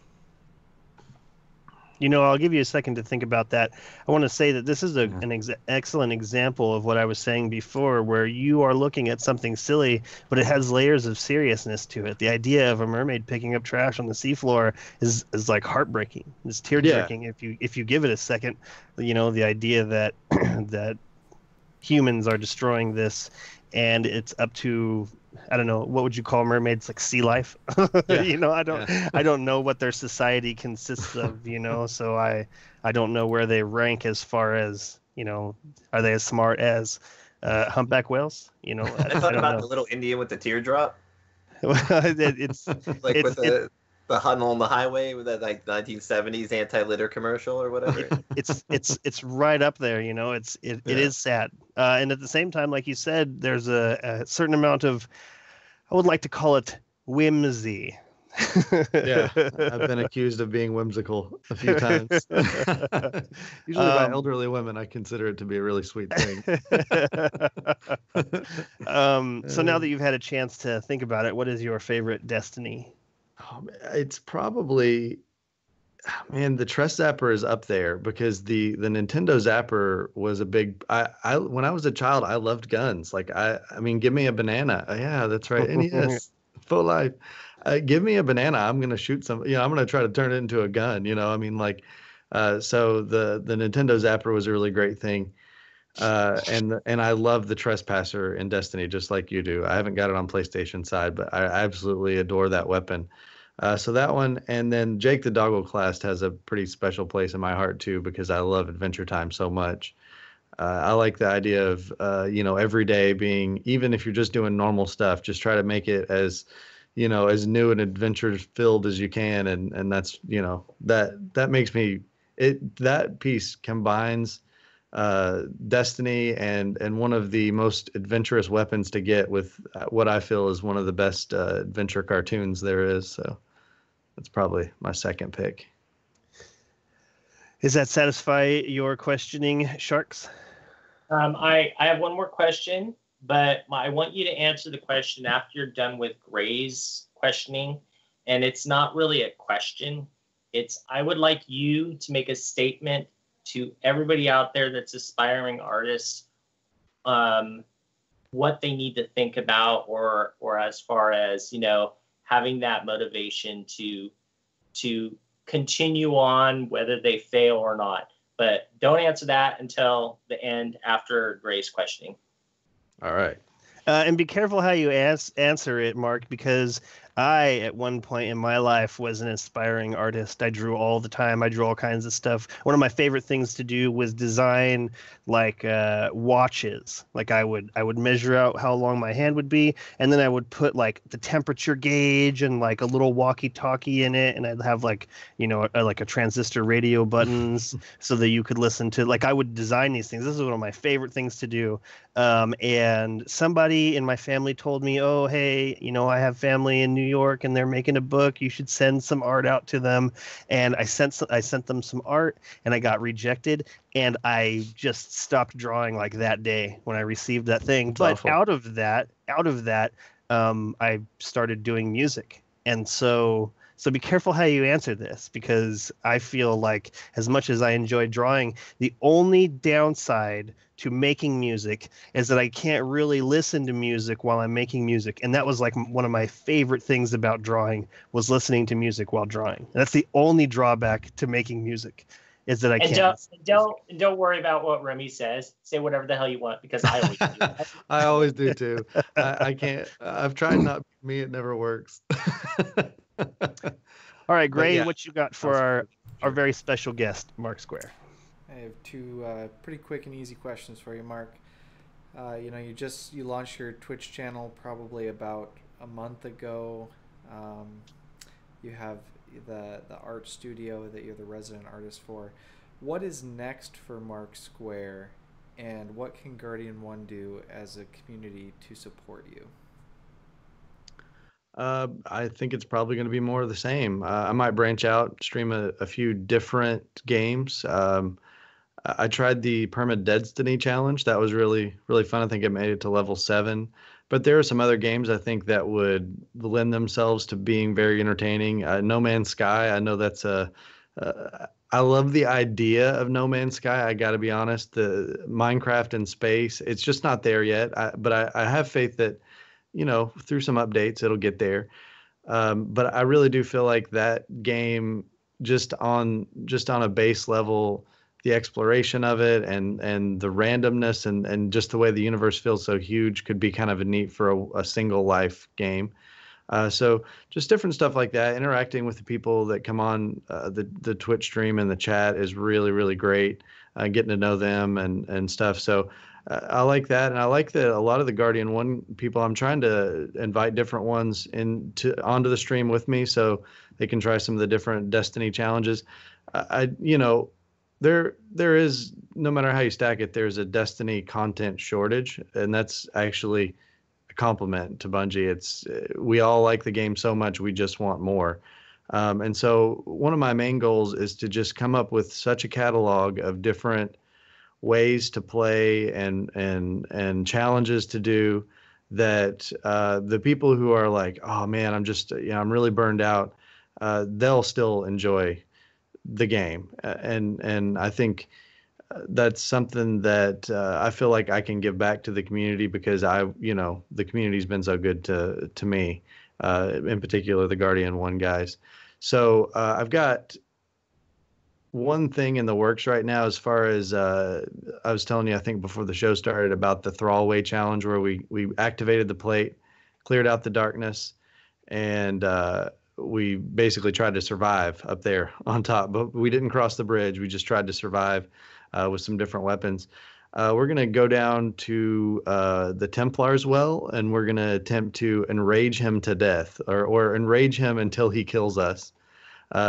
I'll give you a second to think about that. I want to say that this is an excellent example of what I was saying before, where you are looking at something silly, but it has layers of seriousness to it. The idea of a mermaid picking up trash on the seafloor is like heartbreaking. It's tear-jerking if you give it a second. The idea that that humans are destroying this, and it's up to, I don't know, what would you call mermaids, like sea life? I don't know what their society consists of, so I don't know where they rank as far as, are they as smart as humpback whales? I thought about the little Indian with the teardrop. It's like with the Hunnel on the highway with that like 1970s anti-litter commercial or whatever. It's right up there, it is sad. And at the same time, like you said, there's a certain amount of, I would like to call it whimsy. Yeah, I've been accused of being whimsical a few times. Usually by elderly women, I consider it to be a really sweet thing. So now that you've had a chance to think about it, what is your favorite Destiny? It's probably, man, the Tress Zapper is up there because the Nintendo Zapper was a big. I when I was a child, I loved guns. Like I mean, give me a banana. Yeah, that's right. NES, full life. Give me a banana. I'm gonna shoot some. I'm gonna try to turn it into a gun. I mean, like, so the Nintendo Zapper was a really great thing. And I love the Trespasser in Destiny just like you do. I haven't got it on PlayStation side, but I absolutely adore that weapon. So that one, and then Jake the Doggleclast has a pretty special place in my heart too because I love Adventure Time so much. I like the idea of every day being, even if you're just doing normal stuff, just try to make it as as new and adventure filled as you can, and that's that makes me that piece combines Destiny and one of the most adventurous weapons to get with what I feel is one of the best adventure cartoons there is. So that's probably my second pick. Does that satisfy your questioning, Sharks? I have one more question, but I want you to answer the question after you're done with Gray's questioning. And it's not really a question. I would like you to make a statement to everybody out there that's aspiring artists, what they need to think about, or as far as having that motivation to continue on, whether they fail or not. But don't answer that until the end after Gray's questioning. All right. And be careful how you answer it, Mark, because I, at one point in my life, was an aspiring artist. I drew all the time. I drew all kinds of stuff. One of my favorite things to do was design like watches. Like I would measure out how long my hand would be, and then I would put like the temperature gauge and like a little walkie-talkie in it, and I'd have like like a transistor radio buttons so that you could listen to. Like I would design these things. This is one of my favorite things to do. And somebody in my family told me, oh, hey, I have family in New York and they're making a book. You should send some art out to them. And I sent them some art and I got rejected. And I just stopped drawing like that day when I received that thing. That's but awful. out of that, I started doing music. And so be careful how you answer this, because I feel like as much as I enjoy drawing, the only downside to making music is that I can't really listen to music while I'm making music. And that was like one of my favorite things about drawing, was listening to music while drawing. That's the only drawback to making music, is that I can't. Don't worry about what Remy says. Say whatever the hell you want, because I always do. I always do too. I can't. I've tried not me. It never works. All right, Gray, yeah, what you got for our very special guest, MarkSquare? I have two pretty quick and easy questions for you, Mark. You launched your Twitch channel probably about a month ago. You have the art studio that you're the resident artist for. What is next for MarkSquare, and what can Guardian 1 do as a community to support you? I think it's probably going to be more of the same. I might branch out, stream a few different games. I tried the Perma Destiny challenge. That was really, really fun. I think it made it to level 7. But there are some other games I think that would lend themselves to being very entertaining. No Man's Sky, I know that's I love the idea of No Man's Sky. I got to be honest. The Minecraft in space, it's just not there yet. But I have faith that, through some updates, it'll get there. But I really do feel like that game, just on a base level, the exploration of it and the randomness and just the way the universe feels so huge, could be kind of a neat for a single life game. So just different stuff like that. Interacting with the people that come on the Twitch stream and the chat is really, really great. Getting to know them and stuff. So I like that. And I like that a lot of the Guardian 1 people, I'm trying to invite different ones onto the stream with me so they can try some of the different Destiny challenges. There is, no matter how you stack it, there's a Destiny content shortage, and that's actually a compliment to Bungie. We all like the game so much, we just want more. And so one of my main goals is to just come up with such a catalog of different ways to play and challenges to do that the people who are like, oh man, I'm really burned out, they'll still enjoy the game. And I think that's something that I feel like I can give back to the community, because the community's been so good to me, in particular the Guardian 1 guys. So I've got one thing in the works right now, as far as I was telling you, I think before the show started, about the Thrallway challenge, where we activated the plate, cleared out the darkness, and we basically tried to survive up there on top. But we didn't cross the bridge. We just tried to survive with some different weapons. We're going to go down to the Templar's well, and we're going to attempt to enrage him to death, or enrage him until he kills us.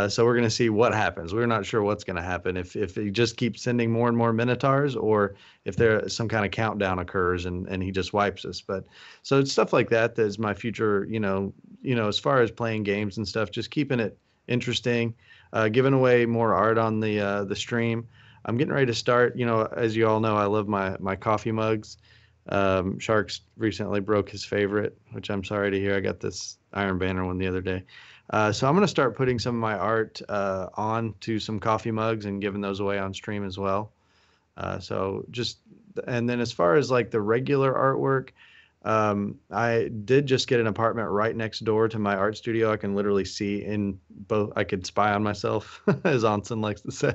So we're going to see what happens. We're not sure what's going to happen, if he just keeps sending more and more Minotaurs, or if there some kind of countdown occurs and he just wipes us. But so it's stuff like that is my future, as far as playing games and stuff, just keeping it interesting, giving away more art on the stream. I'm getting ready to start, as you all know, I love my coffee mugs. Sharks recently broke his favorite, which I'm sorry to hear. I got this Iron Banner one the other day. So I'm going to start putting some of my art onto some coffee mugs and giving those away on stream as well. And then as far as like the regular artwork, I did just get an apartment right next door to my art studio. I can literally see in both. I could spy on myself, as Onsen likes to say.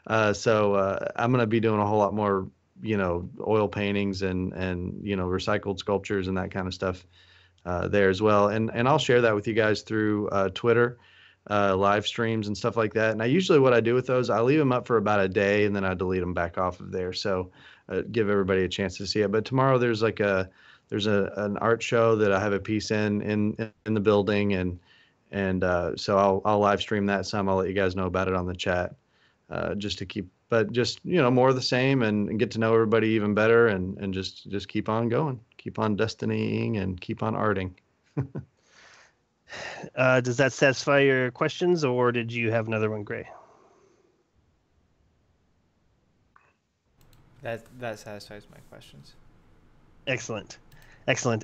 So I'm going to be doing a whole lot more, oil paintings and recycled sculptures and that kind of stuff there as well. And I'll share that with you guys through Twitter, live streams and stuff like that. And what I do with those, I leave them up for about a day and then I delete them back off of there. So give everybody a chance to see it. But tomorrow there's an art show that I have a piece in the building, and so I'll live stream that some. I'll let you guys know about it on the chat, just more of the same and get to know everybody even better, and just keep on going, keep on destinying, and keep on arting. Does that satisfy your questions, or did you have another one, Gray? That satisfies my questions. Excellent.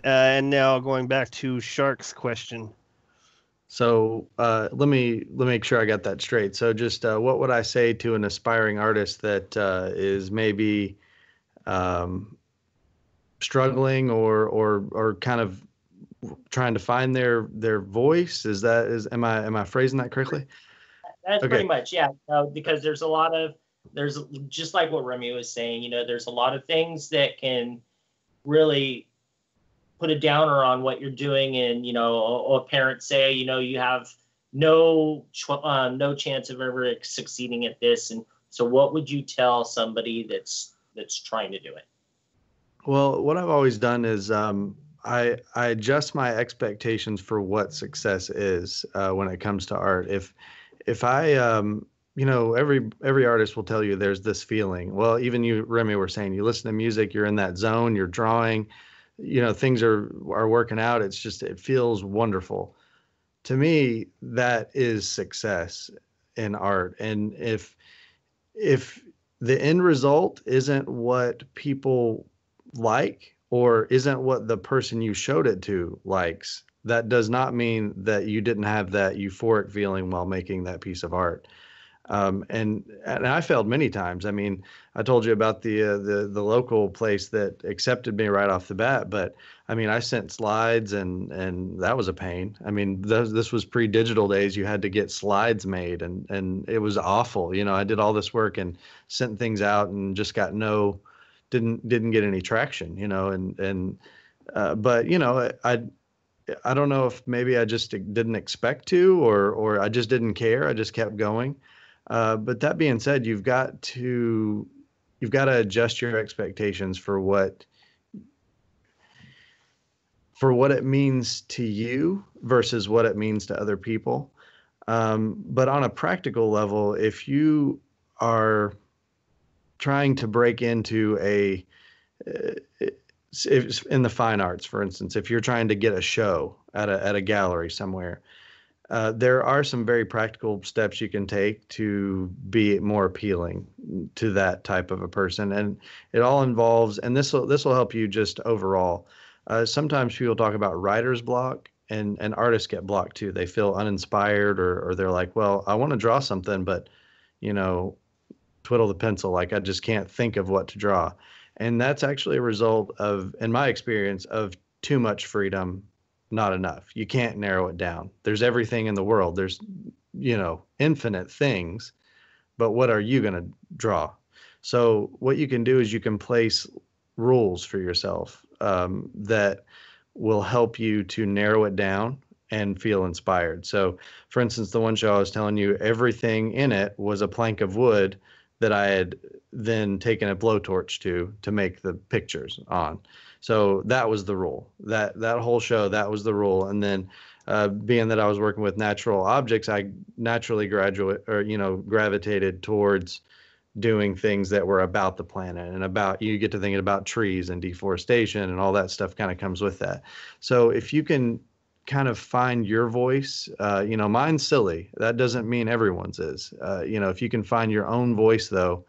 And now going back to Shark's question. So let me make sure I got that straight. So just what would I say to an aspiring artist that is maybe struggling or kind of trying to find their voice? Am I phrasing that correctly? That's okay. Pretty much, yeah. Because there's just like what Remy was saying, there's a lot of things that can really put a downer on what you're doing, and a parent say, you have no chance of ever succeeding at this. And so what would you tell somebody that's trying to do it? Well, what I've always done is I adjust my expectations for what success is when it comes to art. If I every artist will tell you there's this feeling. Well, even you, Remy, were saying you listen to music, you're in that zone, you're drawing, things are working out. It feels wonderful. To me, that is success in art. And if the end result isn't what people like, or isn't what the person you showed it to likes, that does not mean that you didn't have that euphoric feeling while making that piece of art. And I failed many times. I mean, I told you about the local place that accepted me right off the bat, but I mean, I sent slides and that was a pain. I mean, this was pre-digital days. You had to get slides made, and it was awful. I did all this work and sent things out and just got didn't get any traction, but I don't know if maybe I just didn't expect to, or I just didn't care. I just kept going. But that being said, you've got to adjust your expectations for what it means to you versus what it means to other people. But on a practical level, if you are trying to break into in the fine arts, for instance, if you're trying to get a show at a gallery somewhere, there are some very practical steps you can take to be more appealing to that type of a person. And it all involves, and this will help you just overall. Sometimes people talk about writer's block, and artists get blocked too. They feel uninspired, or they're like, well, I want to draw something, but, twiddle the pencil. Like, I just can't think of what to draw. And that's actually a result of, in my experience, of too much freedom. Not enough. You can't narrow it down. There's everything in the world. There's, infinite things, but what are you going to draw? So what you can do is you can place rules for yourself that will help you to narrow it down and feel inspired. So for instance, the one show I was telling you, everything in it was a plank of wood that I had then taken a blowtorch to make the pictures on. So that was the rule. That whole show, that was the rule. And then being that I was working with natural objects, I naturally gravitated towards doing things that were about the planet, and you get to thinking about trees and deforestation, and all that stuff kind of comes with that. So if you can kind of find your voice, mine's silly. That doesn't mean everyone's is. If you can find your own voice, though,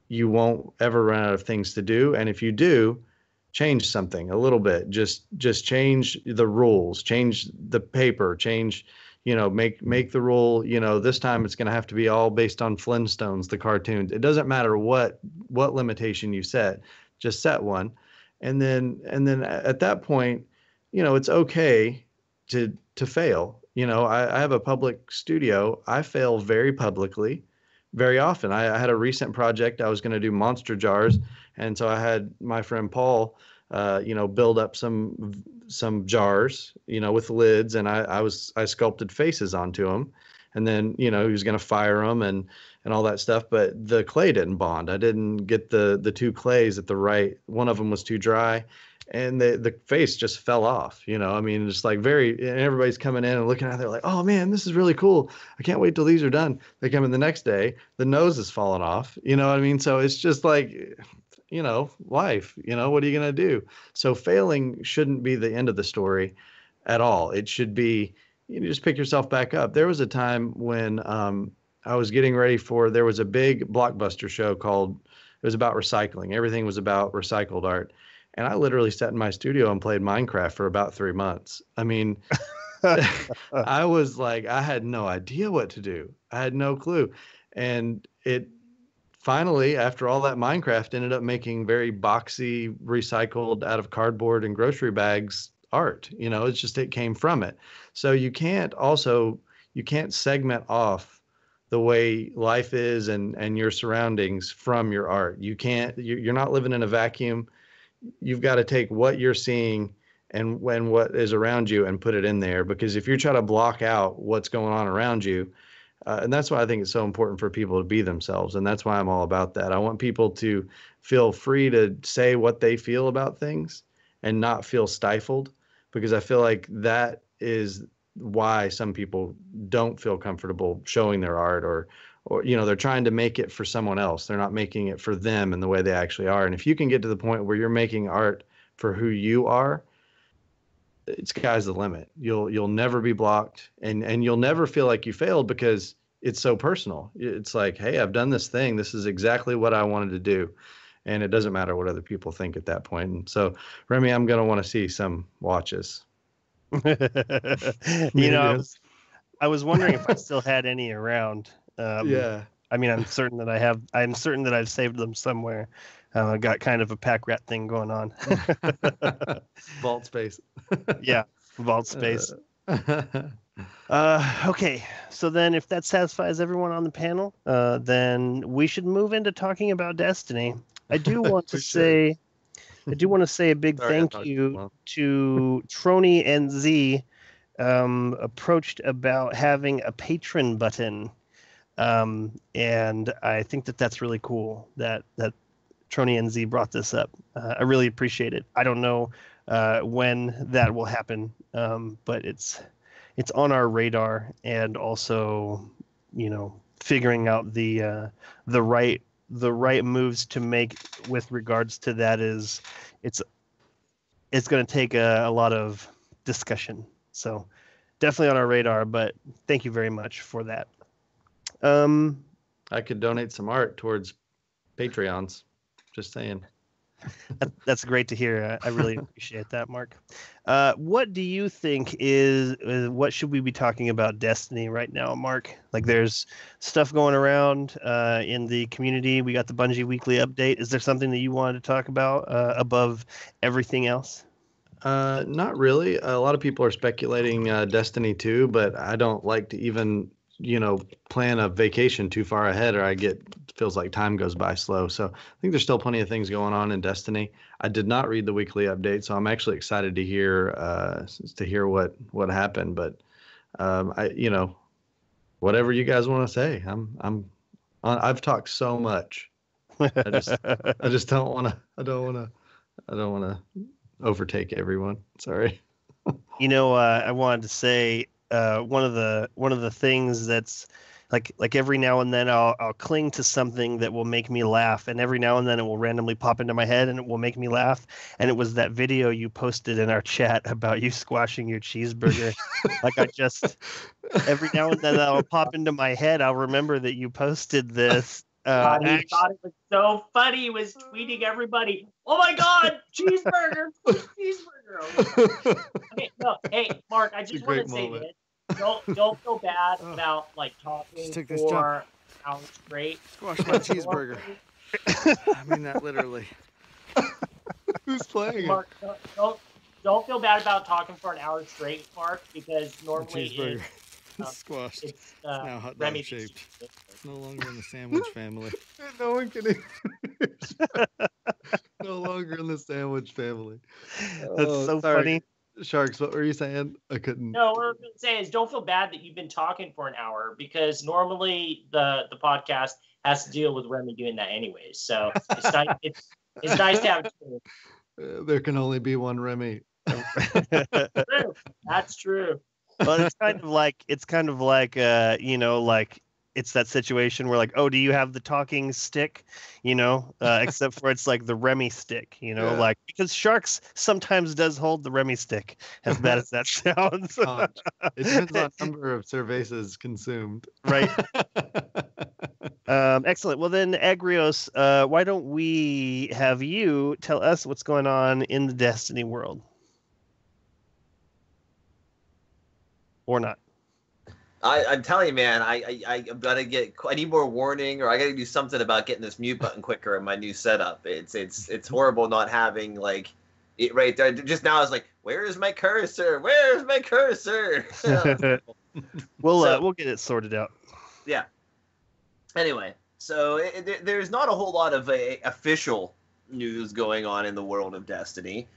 you won't ever run out of things to do. And if you do, change something a little bit. Just change the rules, change the paper, change, make the rule, this time it's going to have to be all based on Flintstones, the cartoons. It doesn't matter what limitation you set, just set one. And then at that point, it's okay to fail. I have a public studio. I fail very publicly very often. I had a recent project. I was going to do monster jars, and so I had my friend Paul, build up some jars, with lids, and I sculpted faces onto them, and then he was going to fire them and all that stuff. But the clay didn't bond. I didn't get the two clays at the right. One of them was too dry, and the face just fell off. I mean, just like and everybody's coming in and looking at it. They're like, oh man, this is really cool. I can't wait till these are done. They come in the next day, the nose is falling off. You know what I mean? So it's just like, life, what are you going to do? So failing shouldn't be the end of the story at all. It should be, just pick yourself back up. There was a time when I was getting ready there was a big blockbuster show it was about recycling. Everything was about recycled art. And I literally sat in my studio and played Minecraft for about 3 months. I mean, I was like, I had no idea what to do. I had no clue. And it finally, after all that Minecraft, ended up making very boxy, recycled out of cardboard and grocery bags art. It's just, it came from it. So you can't segment off the way life is and your surroundings from your art. You're not living in a vacuum. You've got to take what you're seeing and what is around you and put it in there, because if you're trying to block out what's going on around you, and that's why I think it's so important for people to be themselves. And that's why I'm all about that. I want people to feel free to say what they feel about things and not feel stifled, because I feel like that is why some people don't feel comfortable showing their art, or they're trying to make it for someone else. They're not making it for them in the way they actually are. And if you can get to the point where you're making art for who you are, it's sky's the limit. You'll never be blocked, and you'll never feel like you failed, because it's so personal. It's like, hey, I've done this thing. This is exactly what I wanted to do. And it doesn't matter what other people think at that point. And so, Remy, I'm going to want to see some watches. I was wondering if I still had any around. Yeah. I mean, I'm certain that I have. I'm certain that I've saved them somewhere. I got kind of a pack rat thing going on. Vault space. Yeah, vault space. Okay, so then if that satisfies everyone on the panel, then we should move into talking about Destiny. I do want to say a big thank you to Trony and Z. Approached about having a patron button, and I think that's really cool that Trony and Z brought this up. I really appreciate it. I don't know when that will happen, but it's on our radar, and also, figuring out the right moves to make with regards to that is it's going to take a lot of discussion. So definitely on our radar, but thank you very much for that. I could donate some art towards Patreons. Just saying. That's great to hear. I really appreciate that, Mark. What do you think what should we be talking about Destiny right now, Mark? Like, there's stuff going around in the community. We got the Bungie weekly update. Is there something that you wanted to talk about above everything else? Not really. A lot of people are speculating Destiny 2, but I don't like to even, plan a vacation too far ahead, or feels like time goes by slow. So I think there's still plenty of things going on in Destiny. I did not read the weekly update, so I'm actually excited to hear what happened. But whatever you guys want to say, I've talked so much. I just don't want to overtake everyone. Sorry. I wanted to say one of the things that's like every now and then I'll cling to something that will make me laugh, and every now and then it will randomly pop into my head and it will make me laugh. And it was that video you posted in our chat about you squashing your cheeseburger. Every now and then that'll pop into my head. I'll remember that you posted this. He thought it was so funny. He was tweeting everybody, "Oh my God, cheeseburger, cheeseburger!" Okay, no, hey, Mark, I just want to say this: don't feel bad about talking for hours straight. Squash my cheeseburger. I mean that literally. Who's playing Mark, don't feel bad about talking for an hour straight, Mark, because normally Squashed. It's now hot dog Remy shaped. It's no longer in the sandwich family. No one can. No longer in the sandwich family. That's so funny. Sharks, what were you saying? I couldn't. No, what I was going to say is don't feel bad that you've been talking for an hour because normally the podcast has to deal with Remy doing that anyways. So it's nice, it's nice to have two. There can only be one Remy. True. That's true. But it's kind of like like it's that situation where like, oh, do you have the talking stick? Except for it's like the Remy stick, like because Sharks sometimes does hold the Remy stick, as bad as that sounds. It depends on number of cervezas consumed. Right. Excellent. Well then, Agrios, why don't we have you tell us what's going on in the Destiny world? Or not. I'm telling you, man, I'm gonna I need more warning, or I gotta do something about getting this mute button quicker in my new setup. It's horrible not having like it right there. Just now I was like, where's my cursor? Where's my cursor? We'll get it sorted out. Yeah. Anyway, so there's not a whole lot of official news going on in the world of Destiny.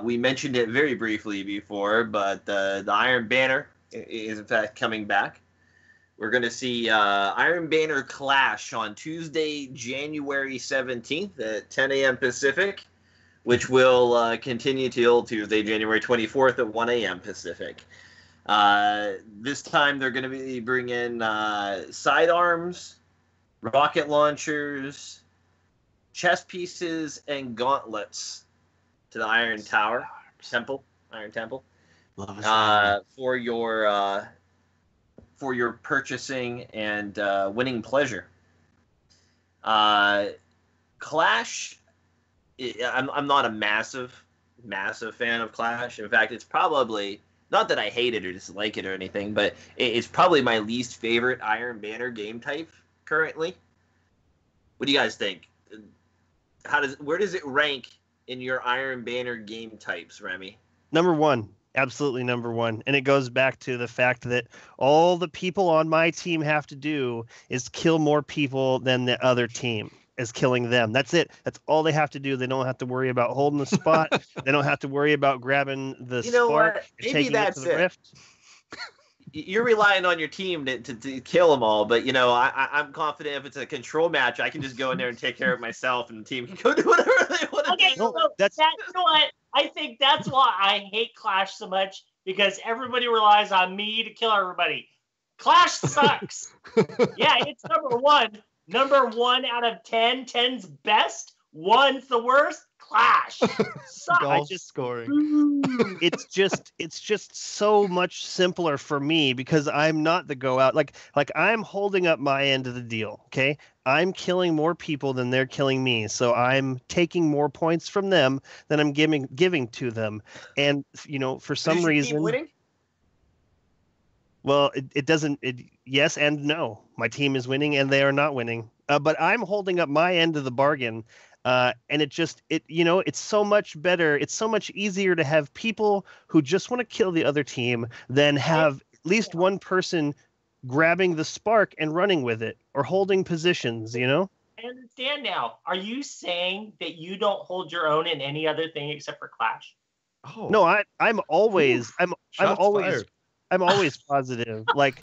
We mentioned it very briefly before, but the Iron Banner is in fact coming back. We're going to see Iron Banner Clash on Tuesday, January 17th at 10 a.m. Pacific, which will continue till Tuesday, January 24th at 1 a.m. Pacific. This time they're going to be bringing sidearms, rocket launchers, chess pieces, and gauntlets to the Iron Temple. For your purchasing and winning pleasure. Clash, I'm not a massive fan of Clash. In fact, it's probably not that I hate it or dislike it or anything, but it's probably my least favorite Iron Banner game type currently. What do you guys think? Where does it rank in your Iron Banner game types, Remy? Number one. Absolutely number one. And it goes back to the fact that all the people on my team have to do is kill more people than the other team is killing them. That's it. That's all they have to do. They don't have to worry about holding the spot. They don't have to worry about grabbing the spark and taking it to the rift. You're relying on your team to kill them all, but I'm confident if it's a control match, I can just go in there and take care of myself, and the team can go do whatever they want to do. So you know what? I think that's why I hate Clash so much, because everybody relies on me to kill everybody. Clash sucks. Yeah, it's number one. Number 1 out of 10. 10's best. 1's the worst. Clash. Golf scoring. It's just so much simpler for me because I'm not the go out. Like I'm holding up my end of the deal. Okay. I'm killing more people than they're killing me. So I'm taking more points from them than I'm giving to them. And for some reason, winning? Well, it doesn't. Yes and no. My team is winning and they are not winning. But I'm holding up my end of the bargain. And it's so much better. It's so much easier to have people who just want to kill the other team than have at least one person grabbing the spark and running with it or holding positions, I understand now. Are you saying that you don't hold your own in any other thing except for Clash? Oh. No, I'm always positive. Like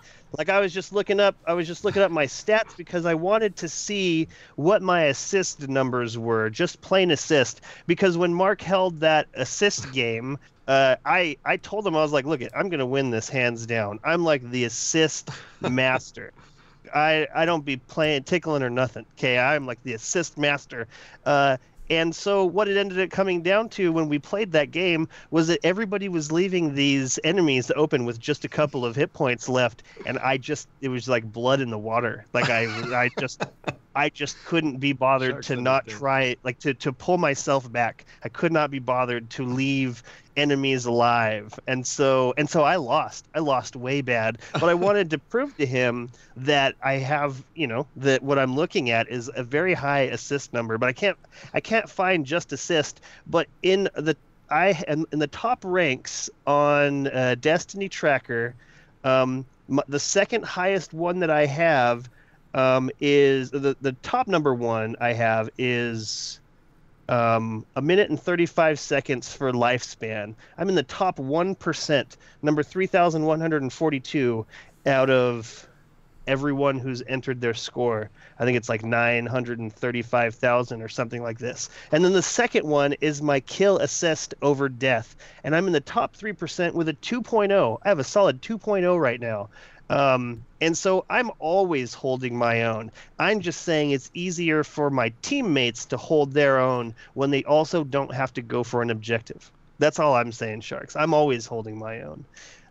I was just looking up my stats because I wanted to see what my assist numbers were, just plain assist. Because when Mark held that assist game, I told him, I was like, look, I'm gonna win this hands down. I'm like the assist master. I don't be playing tickling or nothing. Okay, I'm like the assist master. And so what it ended up coming down to when we played that game was that everybody was leaving these enemies open with just a couple of hit points left, and it was like blood in the water. Like I just couldn't be bothered to not try, like to pull myself back. I could not be bothered to leave enemies alive, and so I lost way bad. But I wanted to prove to him that I have, that what I'm looking at is a very high assist number. But I can't find just assist. But in the top ranks on Destiny Tracker, The second highest one that I have is the top number one I have is a minute and 35 seconds for lifespan. I'm in the top 1%, number 3,142 out of everyone who's entered their score. I think it's like 935,000 or something like this. And then the second one is my kill assessed over death. And I'm in the top 3% with a 2.0. I have a solid 2.0 right now. And so I'm always holding my own. I'm just saying it's easier for my teammates to hold their own when they also don't have to go for an objective. That's all I'm saying, Sharks. I'm always holding my own.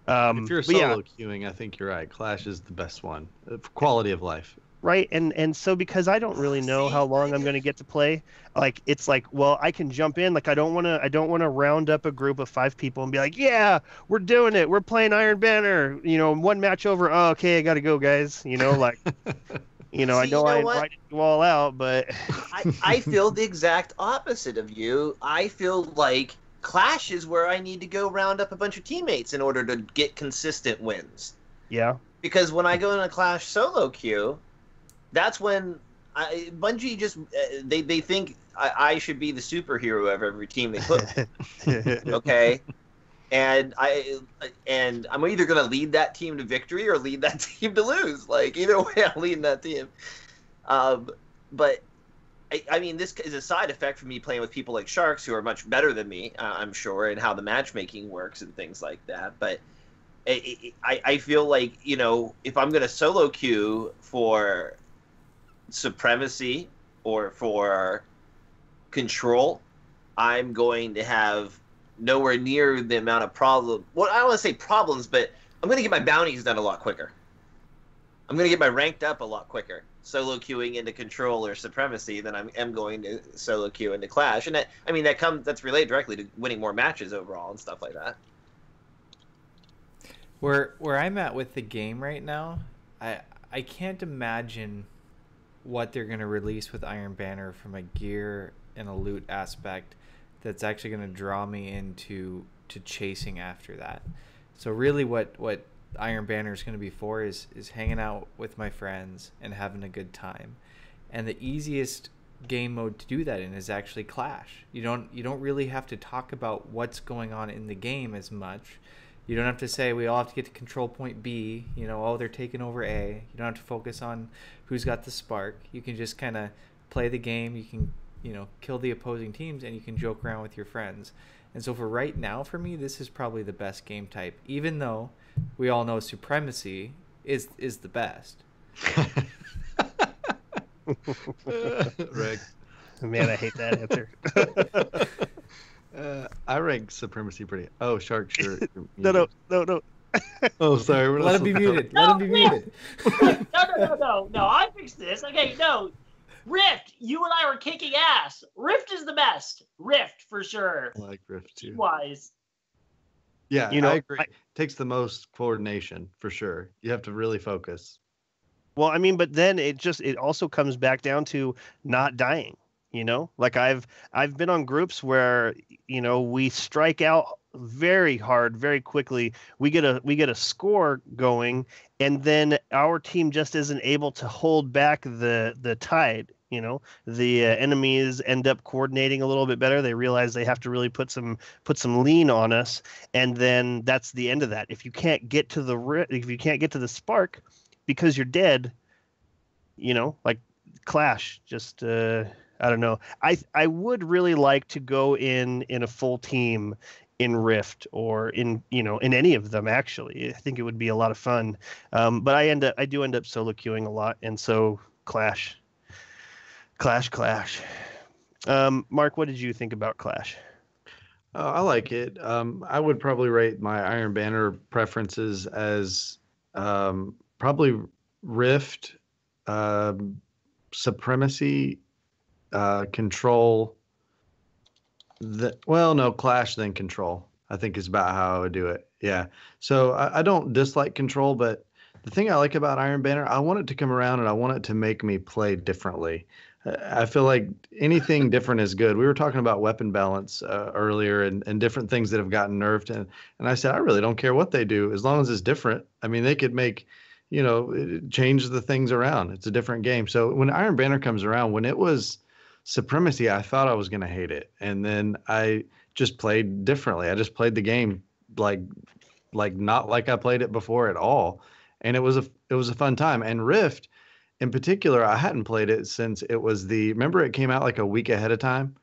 If you're solo queuing, I think you're right. Clash is the best one. Quality of life. Right, and so because I don't really know how long I'm going to get to play, like it's like, well, I can jump in. Like I don't want to round up a group of 5 people and be like, yeah, we're doing it. We're playing Iron Banner. One match over. Oh, okay, I got to go, guys. Like, I know I invited you all out, but I feel the exact opposite of you. I feel like Clash is where I need to go round up a bunch of teammates in order to get consistent wins. Yeah. Because when I go in a Clash solo queue, that's when Bungie just they think I should be the superhero of every team they put. Okay, and I'm either gonna lead that team to victory or lead that team to lose. Like either way, I'm leading that team. But I mean, this is a side effect from me playing with people like Sharks who are much better than me, I'm sure, and how the matchmaking works and things like that. But I feel like if I'm gonna solo queue for supremacy or for control, I'm going to have nowhere near the amount of problem. Well, I don't want to say problems, but I'm going to get my bounties done a lot quicker. I'm going to get my ranked up a lot quicker solo queuing into control or supremacy than I am going to solo queue into Clash. And that's related directly to winning more matches overall and stuff like that. Where I'm at with the game right now, I can't imagine what they're going to release with Iron Banner from a gear and a loot aspect that's actually going to draw me into chasing after that. So really what Iron Banner is going to be for is hanging out with my friends and having a good time. And the easiest game mode to do that in is actually Clash. You don't really have to talk about what's going on in the game as much. You don't have to say we all have to get to control point B, they're taking over A. You don't have to focus on who's got the spark. You can just kind of play the game. You can, kill the opposing teams, and you can joke around with your friends. And so for right now, for me, this is probably the best game type, even though we all know supremacy is the best. Rick. Man, I hate that answer. I rank supremacy pretty. Oh, Shark, you're No. Oh, sorry. Let him be muted. Let him be muted. No. I fixed this. Okay, no. Rift, you and I were kicking ass. Rift is the best. Rift for sure. I like Rift too. Wise. Yeah, I agree. It takes the most coordination for sure. You have to really focus. Well, but then it also comes back down to not dying. Like I've been on groups where we strike out very hard very quickly. We get a score going, and then our team just isn't able to hold back the tide. The enemies end up coordinating a little bit better. They realize they have to really put some lean on us, and then that's the end of that. If you can't get to the spark because you're dead, like Clash, just I don't know. I would really like to go in a full team in Rift or in any of them actually. I think it would be a lot of fun. But I do end up solo queuing a lot, and so Clash. Mark, what did you think about Clash? I like it. I would probably rate my Iron Banner preferences as probably Rift, Supremacy, Control. Clash then Control, I think is about how I would do it. Yeah. So I don't dislike Control, but The thing I like about Iron Banner, I want it to come around and I want it to make me play differently. I feel like anything different is good. We were talking about weapon balance earlier and different things that have gotten nerfed. And I said, I really don't care what they do as long as it's different. I mean, they could make, change the things around. It's a different game. So when Iron Banner comes around, when it was Supremacy, I thought I was going to hate it. And then I just played differently. I just played the game like not like I played it before at all. And it was a fun time. And Rift, in particular, I hadn't played it since it was remember it came out like a week ahead of time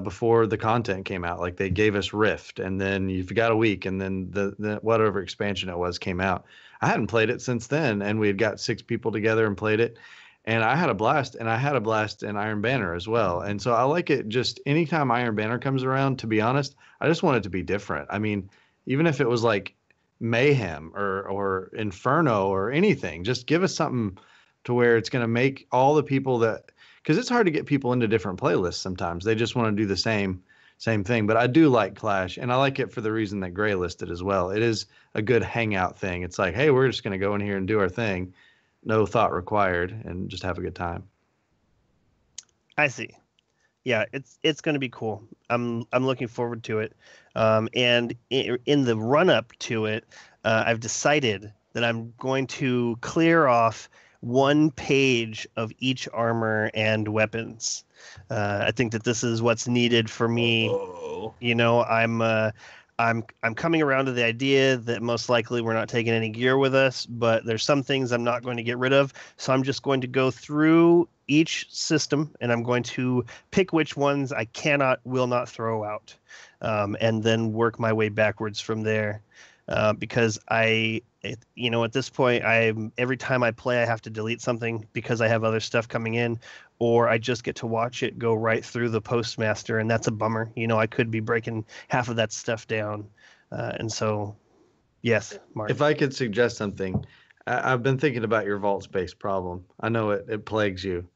before the content came out. Like they gave us Rift and then you've got a week and then the whatever expansion it was came out. I hadn't played it since then and we had got 6 people together and played it. And I had a blast and I had a blast in Iron Banner as well. And so I like it just anytime Iron Banner comes around, to be honest, I just want it to be different. I mean, even if it was like Mayhem or Inferno or anything, just give us something to where it's going to make all the people because it's hard to get people into different playlists sometimes. They just want to do the same thing. But I do like Clash, and I like it for the reason that Gray listed as well. It is a good hangout thing. It's like, hey, we're just going to go in here and do our thing. No thought required, and just have a good time. I see. Yeah, it's going to be cool. I'm looking forward to it. And in the run up to it, I've decided that I'm going to clear off 1 page of each armor and weapons. I think that this is what's needed for me. I'm coming around to the idea that most likely we're not taking any gear with us, but there's some things I'm not going to get rid of. So I'm just going to go through each system and I'm going to pick which ones I will not throw out, and then work my way backwards from there. Because at this point, every time I play, I have to delete something because I have other stuff coming in, or I just get to watch it go right through the postmaster, and that's a bummer. I could be breaking half of that stuff down, and so, yes, Mark. If I could suggest something, I've been thinking about your vault space problem. I know it plagues you.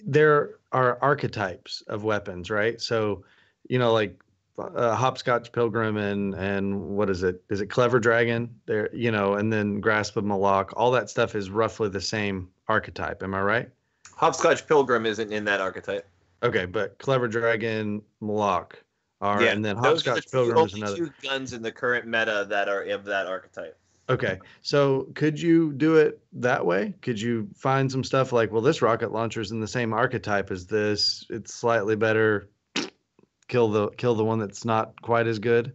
There are archetypes of weapons, right? So, like Hopscotch Pilgrim and what is it? Is it Clever Dragon? There, and then Grasp of Malak. All that stuff is roughly the same archetype. Am I right? Hopscotch Pilgrim isn't in that archetype. Okay, but Clever Dragon, Malak are, Yeah, and then those are Hopscotch Pilgrim is another. 2 guns in the current meta that are of that archetype. Okay, so could you do it that way? Could you find some stuff like, well, this rocket launcher is in the same archetype as this. It's slightly better. Kill the one that's not quite as good.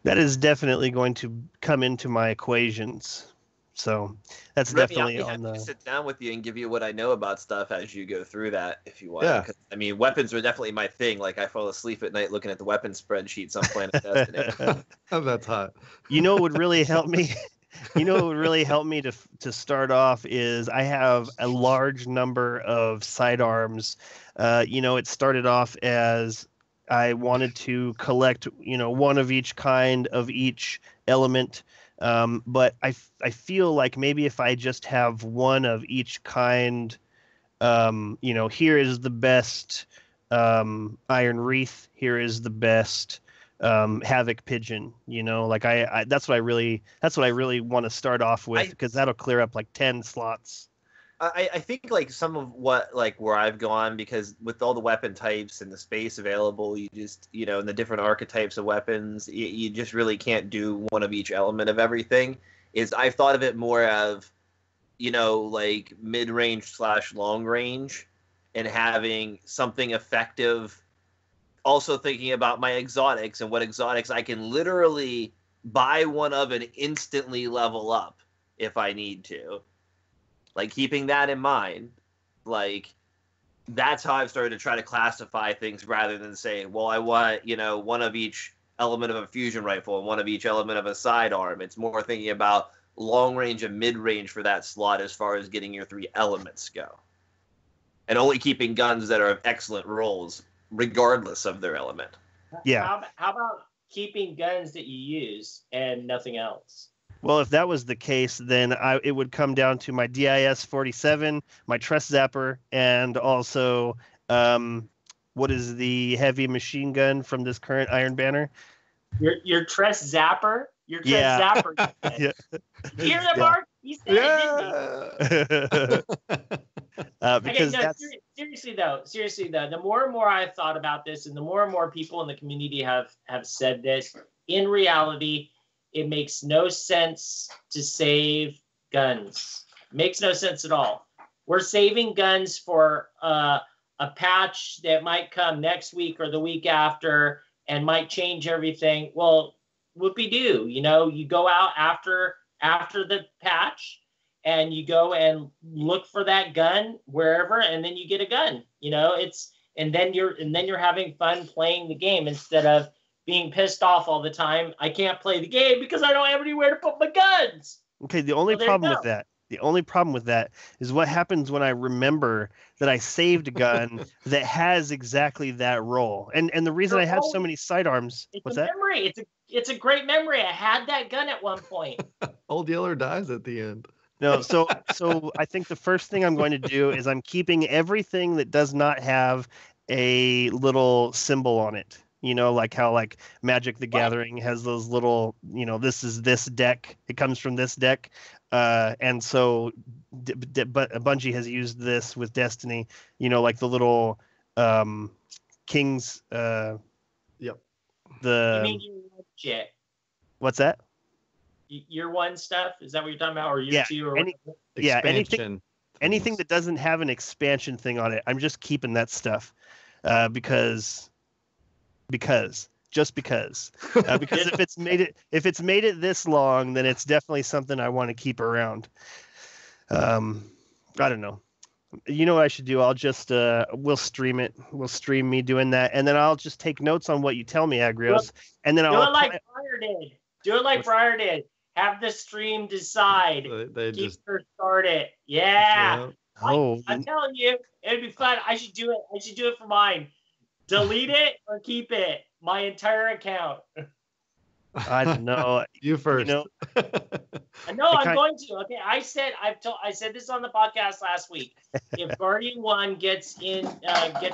That is definitely going to come into my equations. So that's Remy, definitely I'll on the. sit down with you and give you what I know about stuff as you go through that, if you want. Yeah. 'Cause, I mean, weapons are definitely my thing. Like I fall asleep at night looking at the weapon spreadsheets on Planet Destiny. Oh, that's hot. What would really help me? What would really help me to start off is I have a large number of sidearms. It started off as I wanted to collect, one of each kind of each element. But I feel like maybe if I just have one of each kind, here is the best Iron Wreath, here is the best Havoc Pigeon. I that's what I really want to start off with, because that'll clear up like 10 slots. I think like some of what where I've gone, because with all the weapon types and the space available, you just and the different archetypes of weapons, you just really can't do one of each element of everything. Is I've thought of it more of like mid-range / long range, and having something effective. Also thinking about my exotics and what exotics I can literally buy one of and instantly level up if I need to. Like, keeping that in mind, that's how I've started to try to classify things, rather than saying, well, I want, one of each element of a fusion rifle and one of each element of a sidearm. It's more thinking about long range and mid range for that slot as far as getting your 3 elements go. And only keeping guns that are of excellent rolls, regardless of their element. Yeah. How about keeping guns that you use and nothing else? Well, if that was the case, then it would come down to my DIS 47, my Trust Zapper, and also what is the heavy machine gun from this current Iron Banner? Your Trust Zapper? your Yeah. zapper. Yeah. Did you hear that, Yeah. Mark? He said it, didn't he? Because Okay, no, that's seriously though, the more and more I've thought about this, and the more people in the community have said this, in reality, it makes no sense to save guns. Makes no sense at all. We're saving guns for a patch that might come next week or the week after and might change everything. Well, whoopee-doo, you go out after the patch and you go and look for that gun wherever, and then you get a gun. And then you're having fun playing the game instead of being pissed off all the time. I can't play the game because I don't have anywhere to put my guns. okay. The only Well, there problem you with go. that, the only problem with that is what happens when I remember that I saved a gun that has exactly that role. And the reason I have so many sidearms. It's What's a that? memory. It's a great memory. I had that gun at one point. Old Yeller dies at the end. No, so I think the first thing I'm going to do is I'm keeping everything that does not have a little symbol on it. Like how like Magic the Gathering has those little, this is this deck. It comes from this deck. And so but Bungie has used this with Destiny, like the little Kings Yep. You the mean your one shit? what's that? Your one stuff? Is that what you're talking about, or your two? Or whatever? Yeah, Expansion. anything that doesn't have an expansion thing on it, I'm just keeping that stuff because because if it's made it this long, then it's definitely something I want to keep around. I don't know. You know what I should do? I'll just we'll stream it. We'll stream me doing that, and then I'll just take notes on what you tell me, Agrios, and then Do I'll it like Briar did. Do it like Briar did. Have the stream decide. They Keep just her started. Yeah. Oh, I'm telling you, it'd be fun. I should do it. I should do it for mine. Delete it or keep it. My entire account. I don't know. You first. No, I'm going to. Okay, I said this on the podcast last week. If Guardian 1 gets a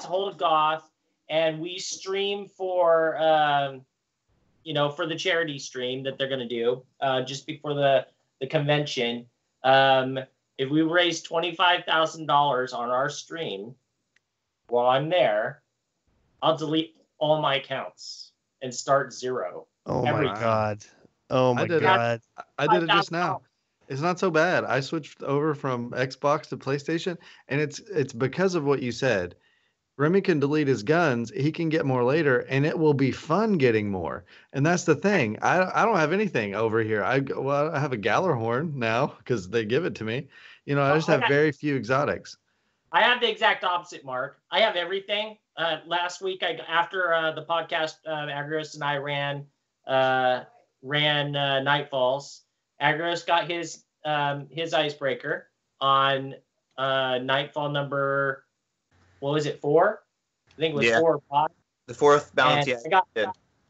hold of Goth and we stream for for the charity stream that they're going to do just before the convention, if we raise $25,000 on our stream while I'm there, I'll delete all my accounts and start zero. Oh Every my time. God. Oh my God. I did it just now. It's not so bad. I switched over from Xbox to PlayStation, and it's because of what you said. Remy can delete his guns. He can get more later, and it will be fun getting more. And that's the thing. I don't have anything over here. I have a Gallarhorn now because they give it to me. I just have very few exotics. I have the exact opposite, Mark. I have everything. Last week, after the podcast, Agros and I ran Nightfalls. Agros got his icebreaker on Nightfall number, what was it, 4? I think it was 4 or 5. The 4th bounty.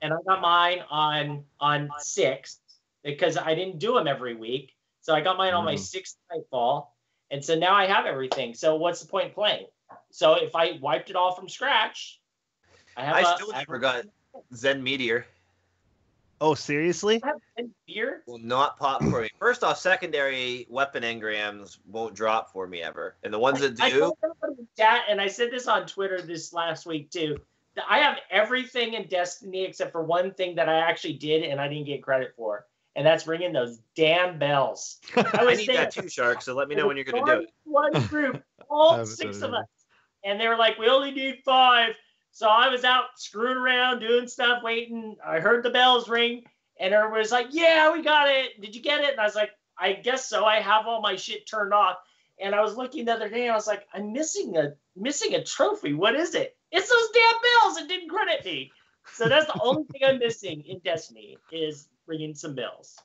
And I got mine on 6 because I didn't do them every week. So I got mine on my 6th Nightfall. And so now I have everything. So what's the point in playing? So if I wiped it all from scratch, I still never got Zen Meteor. Oh, seriously? Will not pop for me. First off, secondary weapon engrams won't drop for me ever. And the ones that do... I told everybody in chat, and I said this on Twitter this last week too, that I have everything in Destiny except for one thing that I actually did and I didn't get credit for. And that's ringing those damn bells. I need that too, Shark, so let me know when you're going to do it. One group, all 6 of us. And they were like, we only need 5. So I was out screwing around, doing stuff, waiting. I heard the bells ring, and everybody was like, yeah, we got it. Did you get it? And I was like, I guess so. I have all my shit turned off. And I was looking the other day, and I was like, I'm missing a trophy. What is it? It's those damn bells. It didn't credit me. So that's the only thing I'm missing in Destiny is ringing some bells.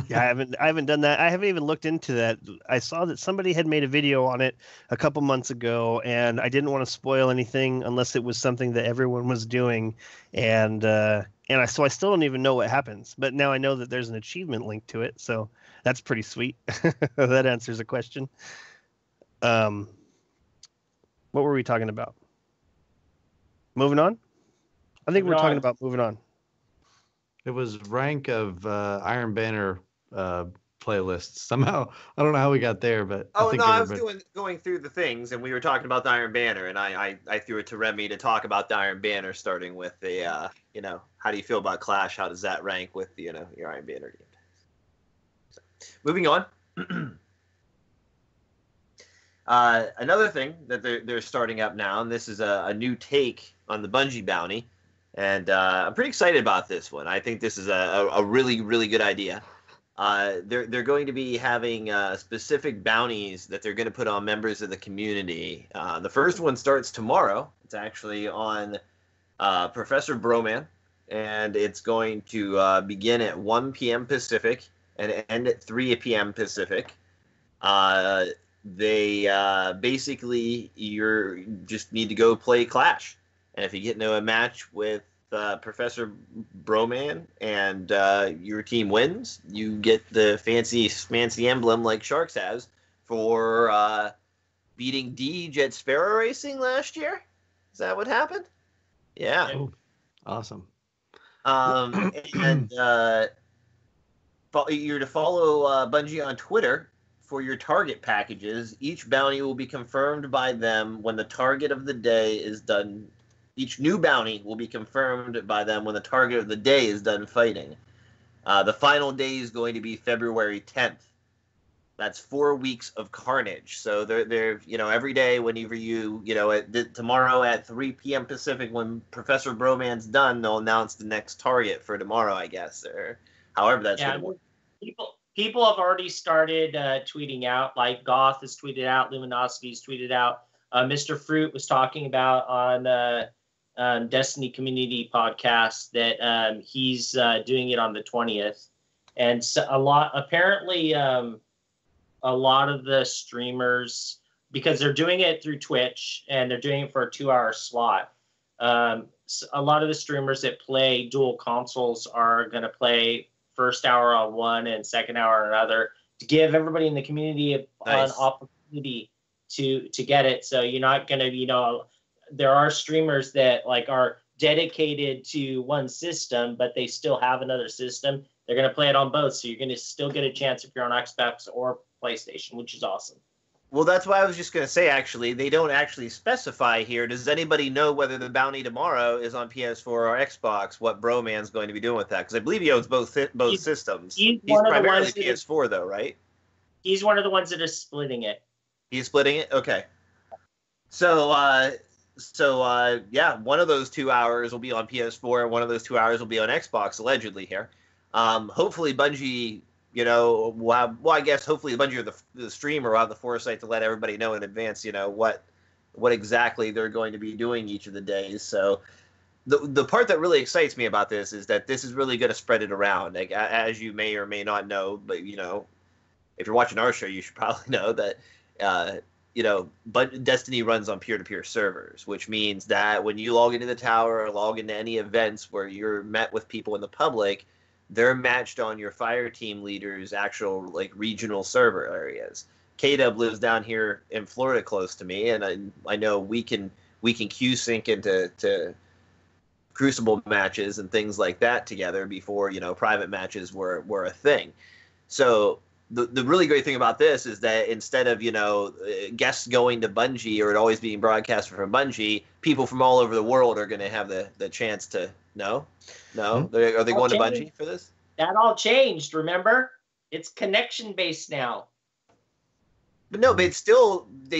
Yeah, I haven't done that. I haven't even looked into that. I saw that somebody had made a video on it a couple months ago, and I didn't want to spoil anything unless it was something that everyone was doing. And I still don't even know what happens. But now I know that there's an achievement linked to it, so that's pretty sweet. That answers a question. What were we talking about? Moving on? I think we're talking about moving on. It was rank of Iron Banner playlists. Somehow, I don't know how we got there, but I think I was going through the things, and we were talking about the Iron Banner, and I threw it to Remy to talk about the Iron Banner, starting with the how do you feel about Clash? How does that rank with your Iron Banner game? So, moving on. Another thing that they're starting up now, and this is a new take on the Bungie bounty, and I'm pretty excited about this one. I think this is a really, really good idea. They're going to be having specific bounties that they're going to put on members of the community. The first one starts tomorrow. It's actually on Professor Broman, and it's going to begin at 1 p.m. Pacific and end at 3 p.m. Pacific. They basically, you just need to go play Clash, and if you get into a match with Professor Broman and your team wins, you get the fancy emblem like Sharks has for beating Deej at Sparrow Racing last year. Is that what happened? Yeah. Oh, awesome. And you're to follow Bungie on Twitter for your target packages. Each bounty will be confirmed by them when the target of the day is done. Each new bounty will be confirmed by them when the target of the day is done fighting. The final day is going to be February 10th. That's 4 weeks of carnage. So they're every day whenever tomorrow at 3 p.m. Pacific, when Professor Broman's done, they'll announce the next target for tomorrow, I guess, or however that's going to work. People have already started tweeting out, like Goth has tweeted out, Luminosity's tweeted out. Mr. Fruit was talking about on Destiny Community Podcast that he's doing it on the 20th. And so a lot of the streamers, because they're doing it through Twitch and they're doing it for a 2-hour slot. A lot of the streamers that play dual consoles are going to play first hour on one and second hour on another to give everybody in the community an opportunity to get it. So you're not going to, there are streamers that are dedicated to one system, but they still have another system. They're going to play it on both. So you're going to still get a chance if you're on Xbox or PlayStation, which is awesome. Well, that's why I was just going to say, actually, they don't actually specify here. Does anybody know whether the bounty tomorrow is on PS4 or Xbox, what Broman's going to be doing with that? Because I believe he owns both systems. He's primarily PS4, though, right? He's one of the ones that is splitting it. He's splitting it? Okay. So, one of those 2 hours will be on PS4, and one of those 2 hours will be on Xbox, allegedly here. Hopefully, Bungie... I guess hopefully Bungie or the streamer will have the foresight to let everybody know in advance, what exactly they're going to be doing each of the days. So the part that really excites me about this is that this is really going to spread it around. Like, as you may or may not know, but if you're watching our show, you should probably know that but Destiny runs on peer-to-peer servers, which means that when you log into the tower or log into any events where you're met with people in the public, they're matched on your fire team leader's actual regional server areas. K-Dub lives down here in Florida close to me, and I know we can Q-sync into Crucible matches and things like that together before private matches were a thing. So the really great thing about this is that instead of guests going to Bungie or it always being broadcasted from Bungie, people from all over the world are going to have the chance to No, are they going to Bungie for this? That all changed. Remember, it's connection based now. But no, but they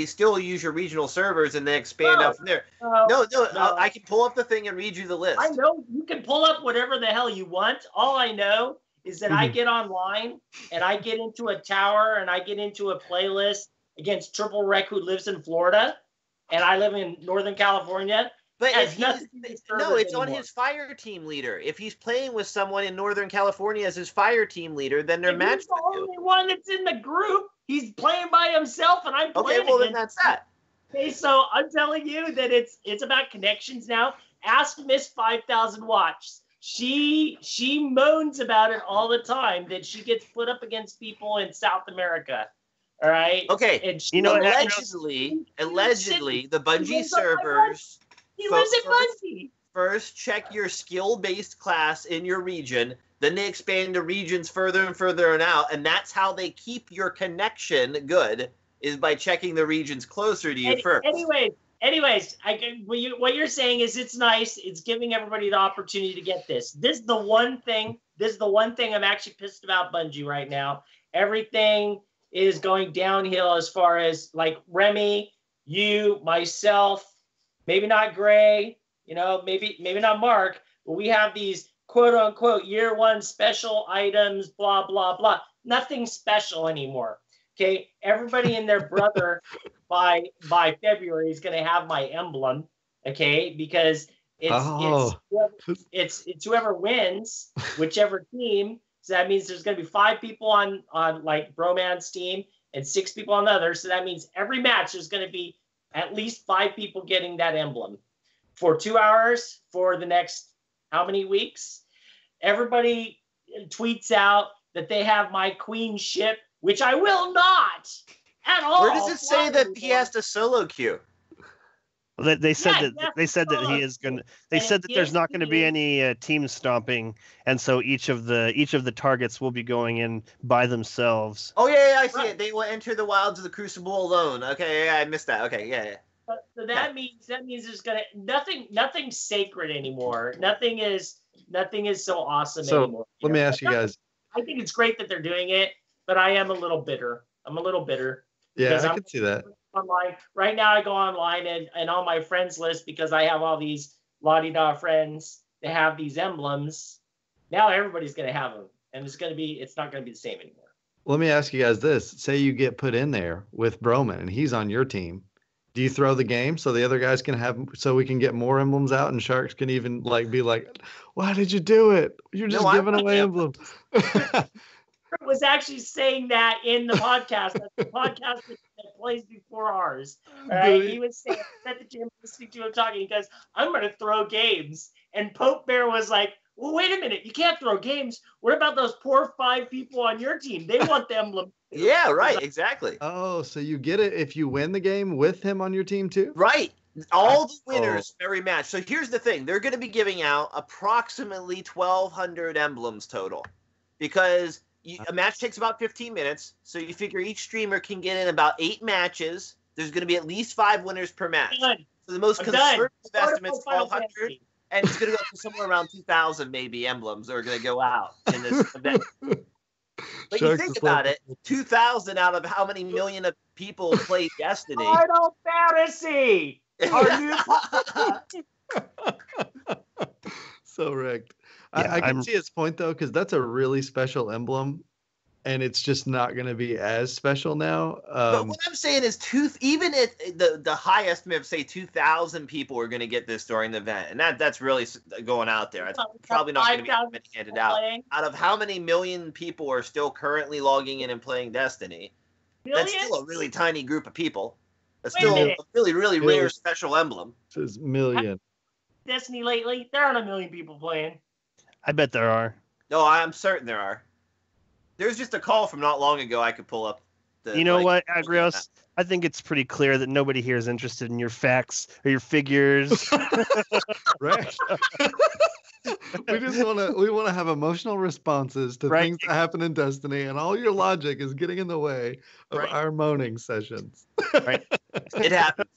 still use your regional servers and they expand out from there. No. I can pull up the thing and read you the list. I know you can pull up whatever the hell you want. All I know is that I get online and I get into a tower and I get into a playlist against Triple Wreck, who lives in Florida, and I live in Northern California. But it's on his fire team leader. If he's playing with someone in Northern California as his fire team leader, then they're matched. He's the only one that's in the group. He's playing by himself, and I'm playing. Okay, well then that's that. Okay, so I'm telling you that it's about connections now. Ask Miss 5000 Watts. She moans about it all the time that she gets put up against people in South America. All right. Okay. And allegedly, the Bungie servers. He lives at Bungie. first check your skill-based class in your region. Then they expand the regions further and further and out, and that's how they keep your connection good, is by checking the regions closer to you first. Anyways, what you're saying is it's nice. It's giving everybody the opportunity to get this. This is the one thing I'm actually pissed about Bungie right now. Everything is going downhill as far as like Remy, you, myself, maybe not Gray, maybe not Mark, but we have these quote unquote year one special items, blah, blah, blah. Nothing special anymore. Okay. Everybody and their brother by February is going to have my emblem. Okay. Because it's whoever wins, whichever team. So that means there's going to be 5 people on like Broman's team and 6 people on the other. So that means every match there's going to be at least 5 people getting that emblem for 2 hours for the next how many weeks? Everybody tweets out that they have my queen ship, which I will not at all. Where does it say that he has to solo queue? They said that he is going to. They said that there's not going to be any team stomping, and so each of the targets will be going in by themselves. Oh yeah, I see it. They will enter the wilds of the Crucible alone. Okay, yeah, I missed that. Okay, yeah. So that means there's gonna nothing's sacred anymore. Nothing is so awesome anymore. Let me ask you guys. I think it's great that they're doing it, but I am a little bitter. I'm a little bitter. Yeah, I can see that. Online right now, I go online and on my friends list, because I have all these la-di-da friends that have these emblems. Now everybody's gonna have them, and it's not gonna be the same anymore. Let me ask you guys this: say you get put in there with Broman, and he's on your team. Do you throw the game so the other guys can have, so we can get more emblems out, and Sharks can even be like, "Why did you do it? You're just giving away emblems." Was actually saying that in the podcast. That's the podcast that plays before ours. Right? He was saying at the gym, listening to him talking. He goes, "I'm going to throw games," and Pope Bear was like, "Well, wait a minute, you can't throw games. What about those poor 5 people on your team? They want the emblem." Yeah, right, exactly. Oh, so you get it if you win the game with him on your team too? Right. All the winners of every match. So here's the thing: they're going to be giving out approximately 1,200 emblems total, because a match takes about 15 minutes, so you figure each streamer can get in about 8 matches. There's going to be at least 5 winners per match. So the most conservative estimate is 1,200, and it's going to go to somewhere around 2,000 maybe emblems are going to go out in this event. But you think about it, 2,000 out of how many million of people play Destiny? Final Fantasy! So wrecked. Yeah, I can see his point though, because that's a really special emblem, and it's just not going to be as special now. But what I'm saying is, even at the high estimate of say 2,000 people are going to get this during the event, and that's really going out there. It's probably not going to be handed out. Out of how many million people are still currently logging in and playing Destiny, that's still a really tiny group of people. That's still a really, really rare special emblem. It says million. Destiny lately, there aren't a million people playing. I bet there are. No, I'm certain there are. There's just a call from not long ago I could pull up. You know what, Agrios? I think it's pretty clear that nobody here is interested in your facts or your figures. Right. we want to have emotional responses to things that happen in Destiny, and all your logic is getting in the way of our moaning sessions. Right. It happens.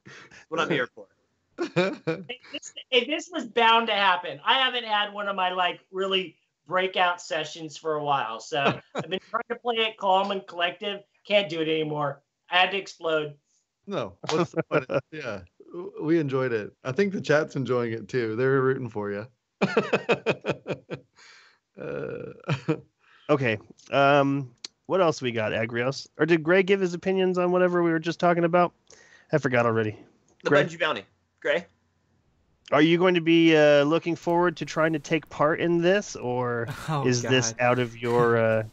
That's what I'm here for. This was bound to happen. I haven't had one of my really breakout sessions for a while, so I've been trying to play it calm and collective. Can't do it anymore. I had to explode. No, what's the point? Yeah, we enjoyed it. I think the chat's enjoying it too. They're rooting for you. Okay. What else we got, Agrios? Or did Gray give his opinions on whatever we were just talking about? I forgot already. The Bungie bounty. Gray? Are you going to be looking forward to trying to take part in this, or is this out of your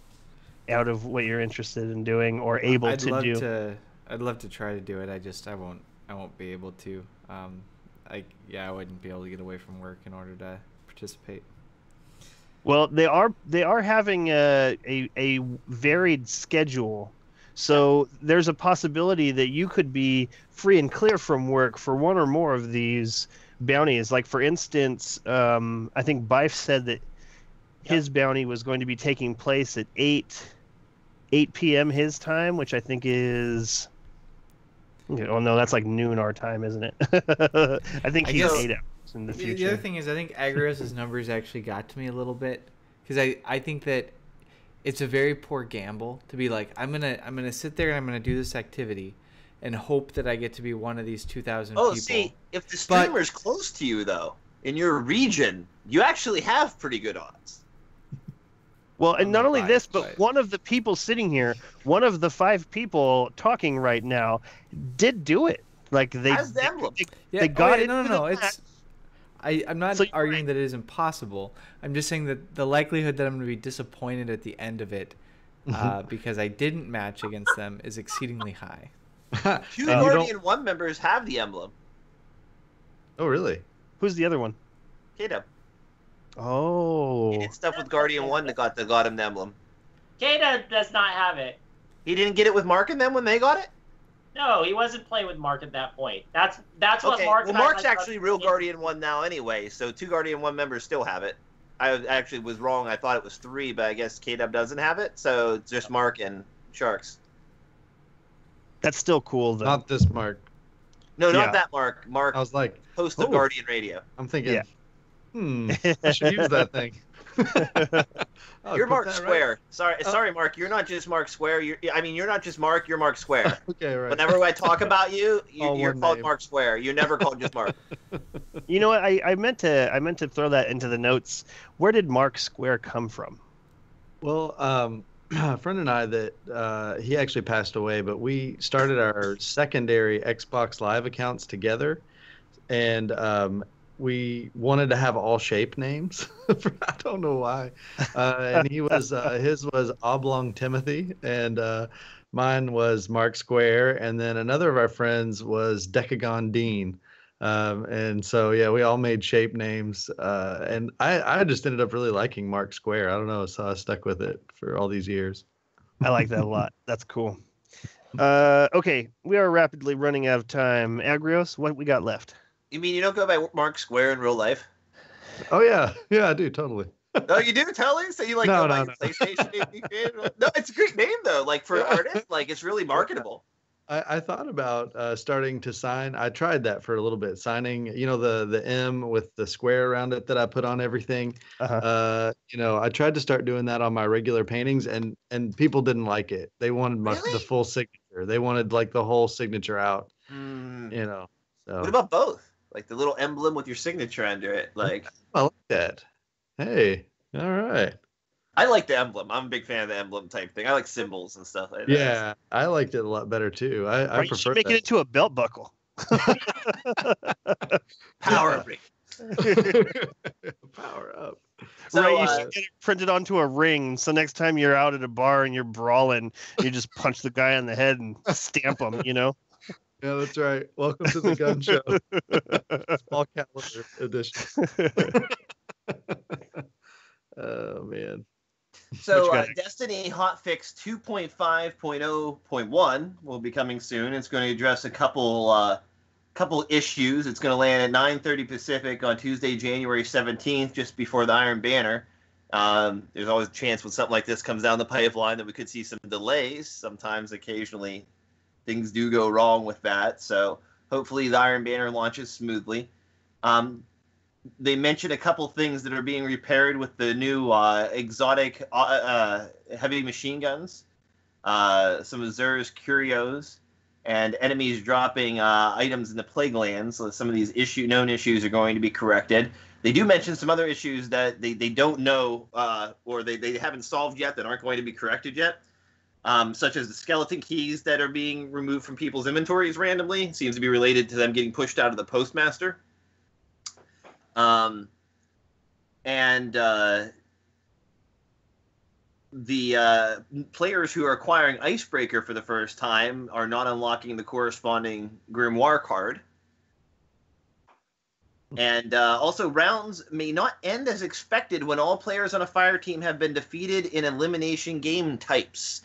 out of what you're interested in doing or able to do? I'd love to try to do it. I won't be able to. I wouldn't be able to get away from work in order to participate. Well, they are having a varied schedule. So there's a possibility that you could be free and clear from work for one or more of these bounties. Like, for instance, I think Bife said that his bounty was going to be taking place at 8 p.m. his time, which I think is... Oh, no, that's like noon our time, isn't it? I think he's 8 hours in the future. The other thing is, I think Agrios' numbers actually got to me a little bit, because I think that it's a very poor gamble to be like, I'm gonna sit there and I'm gonna do this activity and hope that I get to be one of these 2,000 people. Oh, see, if the streamer's close to you, though, in your region, you actually have pretty good odds. Well, and not only this, but one of the people sitting here, one of the 5 people talking right now, did do it. Like, they got it. No. I'm not arguing that it is impossible. I'm just saying that the likelihood that I'm going to be disappointed at the end of it because I didn't match against them is exceedingly high. 2 Guardian 1 members have the emblem. Oh, really? Who's the other one? K-Dub. Oh. He did stuff with Guardian 1 that got him the emblem. Kata does not have it. He didn't get it with Mark and them when they got it? No, he wasn't playing with Mark at that point. That's what okay. Mark. Well, Mark's actually real Guardian 1 now anyway, so 2 Guardian 1 members still have it. I actually was wrong. I thought it was 3, but I guess K-Dub doesn't have it, so it's just Mark and Sharks. That's still cool, though. Not this Mark. No, not that Mark. Mark, I was like, host of Guardian Radio. I'm thinking, I should use that thing. You're MarkSquare. Right. Sorry, Mark. You're not just MarkSquare. You're not just Mark. You're MarkSquare. Okay, right. Whenever I talk about you're called MarkSquare. You're never called just Mark. You know what? I meant to throw that into the notes. Where did MarkSquare come from? Well, a friend and I that he actually passed away, but we started our secondary Xbox Live accounts together, and we wanted to have all shape names. I don't know why. And he was his was Oblong Timothy, and mine was MarkSquare, and then another of our friends was Decagon Dean. And so we all made shape names, and I just ended up really liking MarkSquare. I don't know, so I stuck with it for all these years. I like that a lot. That's cool. Okay, we are rapidly running out of time. Agrios, what we got left? You mean you don't go by MarkSquare in real life? Oh yeah, I do totally. No, you do totally. So you go by PlayStation name? No, it's a great name though. Like for artists, like it's really marketable. I thought about starting to sign. I tried that for a little bit, signing, the M with the square around it that I put on everything. I tried to start doing that on my regular paintings, and people didn't like it. They wanted the full signature. They wanted like the whole signature out. So. What about both? Like the little emblem with your signature under it. Like I like that. Hey, all right. I like the emblem. I'm a big fan of the emblem type thing. I like symbols and stuff like that. Yeah, I liked it a lot better too. I prefer you should make it into a belt buckle. Power ring. Power up. So, you should get it printed onto a ring. So next time you're out at a bar and you're brawling, you just punch the guy on the head and stamp him. Yeah, that's right. Welcome to the gun show. Small calendar edition. Oh man. So Destiny hotfix 2.5.0.1 will be coming soon. It's going to address a couple issues. It's going to land at 9:30 Pacific on Tuesday, January 17th, just before the Iron Banner. There's always a chance when something like this comes down the pipeline that we could see some delays. Sometimes, occasionally, things do go wrong with that. So hopefully the Iron Banner launches smoothly. They mentioned a couple things that are being repaired with the new exotic heavy machine guns, some of Zer's curios, and enemies dropping items in the Plague Lands. So some of these known issues are going to be corrected. They do mention some other issues that they don't know or they haven't solved yet that aren't going to be corrected yet, such as the skeleton keys that are being removed from people's inventories randomly. It seems to be related to them getting pushed out of the Postmaster. The players who are acquiring Icebreaker for the first time are not unlocking the corresponding Grimoire card. And also, rounds may not end as expected when all players on a fire team have been defeated in elimination game types.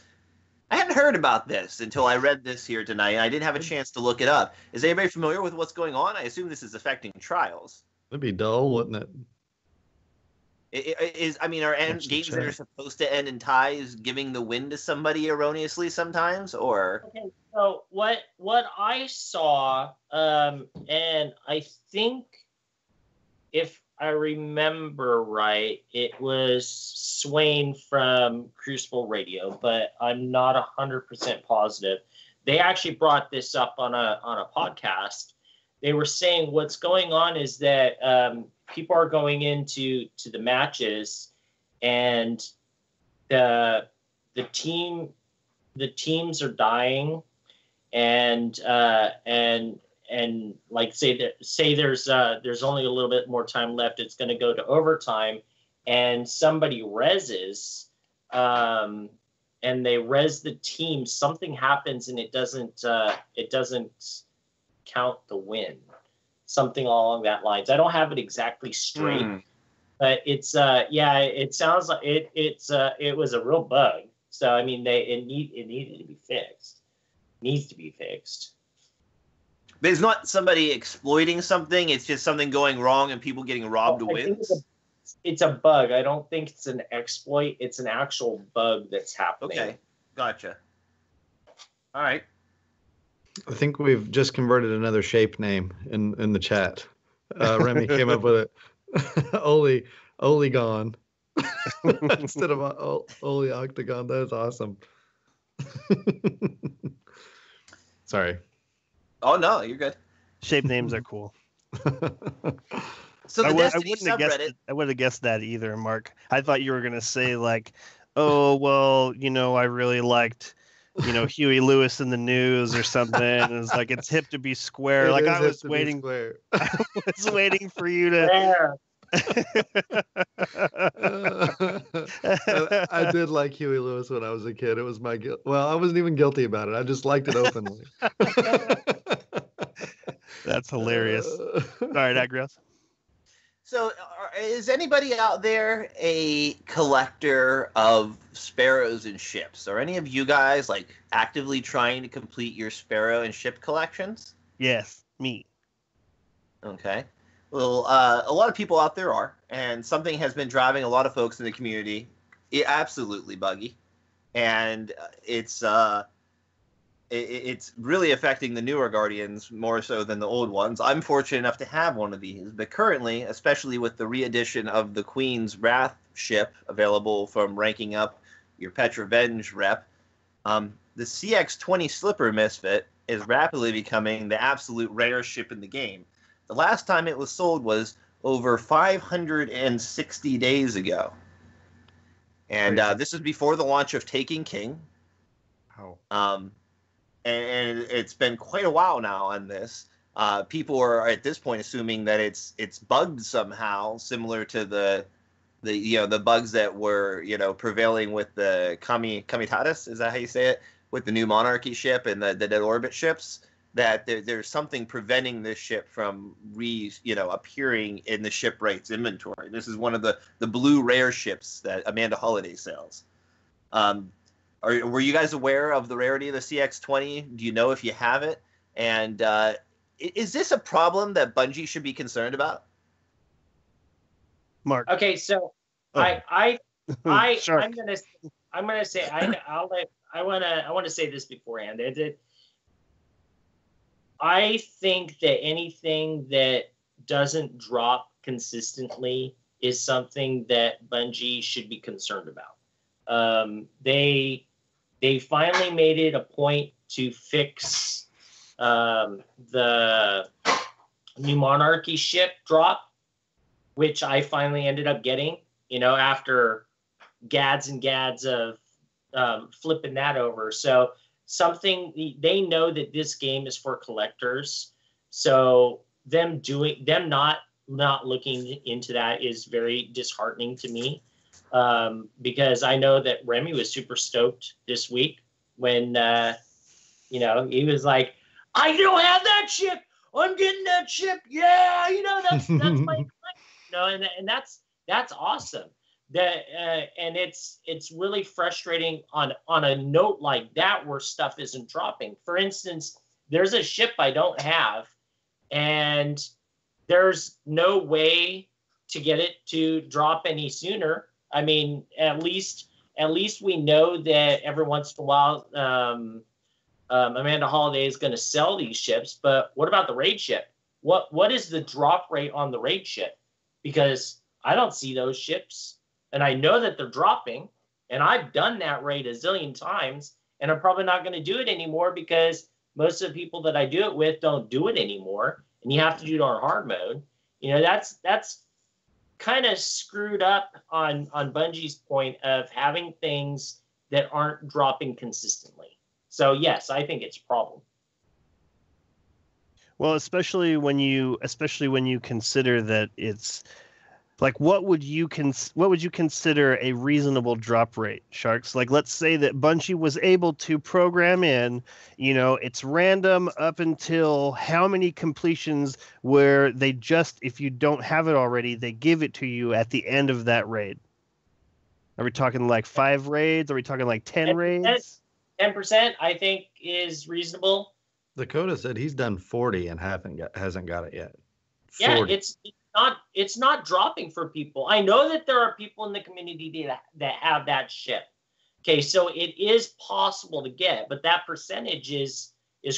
I hadn't heard about this until I read this here tonight, and I didn't have a chance to look it up. Is anybody familiar with what's going on? I assume this is affecting trials. That'd be dull, wouldn't it? Are games that are supposed to end in ties giving the win to somebody erroneously sometimes, or? Okay, so what I saw, and I think if I remember right, it was Swain from Crucible Radio, but I'm not 100% positive. They actually brought this up on a podcast. They were saying what's going on is that people are going into the matches, and the teams are dying, and like say there's only a little bit more time left. It's going to go to overtime, and somebody reses, and they res the team. Something happens, and it doesn't count the win. Something along that lines. I don't have it exactly straight, but it's it sounds like it was a real bug. So I mean, it needed to be fixed. Needs to be fixed. But it's not somebody exploiting something. It's just something going wrong and people getting robbed of wins. It's a bug. I don't think it's an exploit. It's an actual bug that's happening. Okay, gotcha. All right. I think we've just converted another shape name in the chat. Remy came up with it. Oligon instead of Oli Octagon. That is awesome. Sorry. Oh no, you're good. Shape names are cool. So the Destiny subreddit. I wouldn't have guessed that either, Mark. I thought you were gonna say like, oh well, I really liked. Huey Lewis in the news or something. And it's like, it's hip to be square. Like I was waiting. I was waiting for you to. I did like Huey Lewis when I was a kid. It was my guilt. Well, I wasn't even guilty about it. I just liked it openly. That's hilarious. All right, Agrios. So, is anybody out there a collector of sparrows and ships? Are any of you guys like actively trying to complete your sparrow and ship collections? Yes, me. Okay. Well, a lot of people out there are, and something has been driving a lot of folks in the community absolutely buggy, and it's really affecting the newer Guardians more so than the old ones. I'm fortunate enough to have one of these, but currently, especially with the re-edition of the Queen's Wrath ship available from ranking up your Petrovenge rep, the CX-20 Slipper Misfit is rapidly becoming the absolute rare ship in the game. The last time it was sold was over 560 days ago. And this is before the launch of Taking King. Wow. And it's been quite a while now on this. People are at this point assuming that it's bugged somehow, similar to the bugs that were prevailing with the Comitatus. Is that how you say it? With the new Monarchy ship and the Dead Orbit ships. That there's something preventing this ship from appearing in the shipwrights inventory. This is one of the blue rare ships that Amanda Holiday sells. Were you guys aware of the rarity of the CX-20? Do you know if you have it? And is this a problem that Bungie should be concerned about? Mark. Okay, so sure. I'm gonna say I want to say this beforehand. I think that anything that doesn't drop consistently is something that Bungie should be concerned about. They finally made it a point to fix the new Monarchy ship drop, which I finally ended up getting, after gads and gads of flipping that over. So something they know that this game is for collectors. So them not looking into that is very disheartening to me. Because I know that Remy was super stoked this week when, he was like, I don't have that ship. I'm getting that ship. Yeah, that's my, and that's awesome. and it's really frustrating on a note like that where stuff isn't dropping. For instance, there's a ship I don't have, and there's no way to get it to drop any sooner. I mean, at least we know that every once in a while, Amanda Holiday is going to sell these ships. But what about the raid ship? What is the drop rate on the raid ship? Because I don't see those ships, and I know that they're dropping, and I've done that raid a zillion times, and I'm probably not going to do it anymore because most of the people that I do it with don't do it anymore, and you have to do it on hard mode. You know, that's kind of screwed up on Bungie's point of having things that aren't dropping consistently. So yes, I think it's a problem. Well, especially when you consider that it's like, what would you consider a reasonable drop rate, Sharks? Like, let's say that Bungie was able to program in, you know, it's random up until how many completions where they just, if you don't have it already, they give it to you at the end of that raid. Are we talking like 5 raids? Are we talking like 10 raids? 10%, I think, is reasonable. Dakota said he's done 40 and hasn't got it yet. 40. Yeah, it's not dropping for people. I know that there are people in the community that have that ship. Okay, so it is possible to get, but that percentage is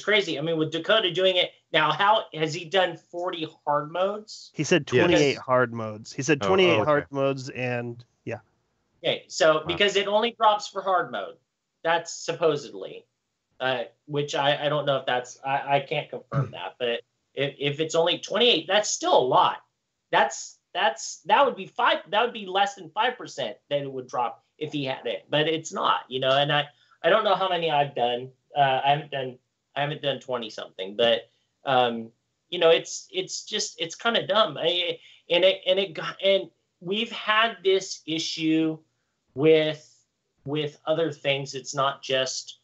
crazy. I mean, with Dakota doing it now, how has he done 40 hard modes? He said 28 hard modes. He said 28 hard modes, and yeah. Okay, so because it only drops for hard mode, that's supposedly, which I don't know if that's, I can't confirm that, but if it's only 28, that's still a lot. That would be less than 5% that it would drop if he had it, but it's not, you know. And I don't know how many I've done. I haven't done 20 something, but you know, it's kind of dumb. And we've had this issue with other things. It's not just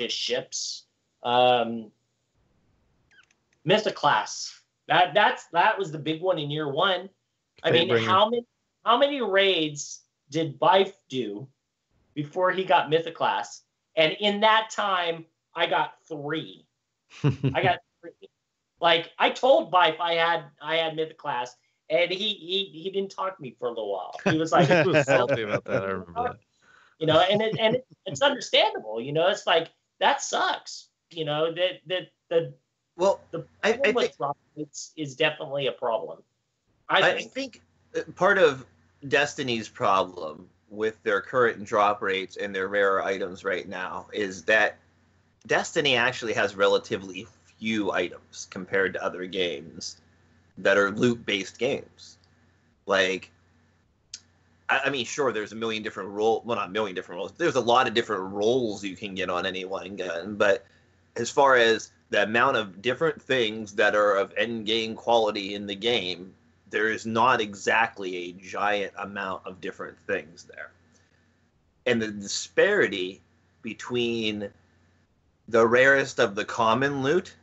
ships. Mythoclass. That was the big one in year one. I mean, how many raids did Bife do before he got Mythoclass? And in that time, I got 3. I got 3. Like, I told Bife I had Mythoclass, and he didn't talk to me for a little while. He was like, he was salty about that. I remember that. You know, and it's understandable. You know, it's like, that sucks. You know, I think drop rates is definitely a problem. I think part of Destiny's problem with their current drop rates and their rare items right now is that Destiny actually has relatively few items compared to other games that are loot-based games. Like, I mean, sure, there's a million different roles. Well, not a million different roles. There's a lot of different roles you can get on any one gun. But as far as the amount of different things that are of end game quality in the game, there is not exactly a giant amount of different things there. And the disparity between the rarest of the common loot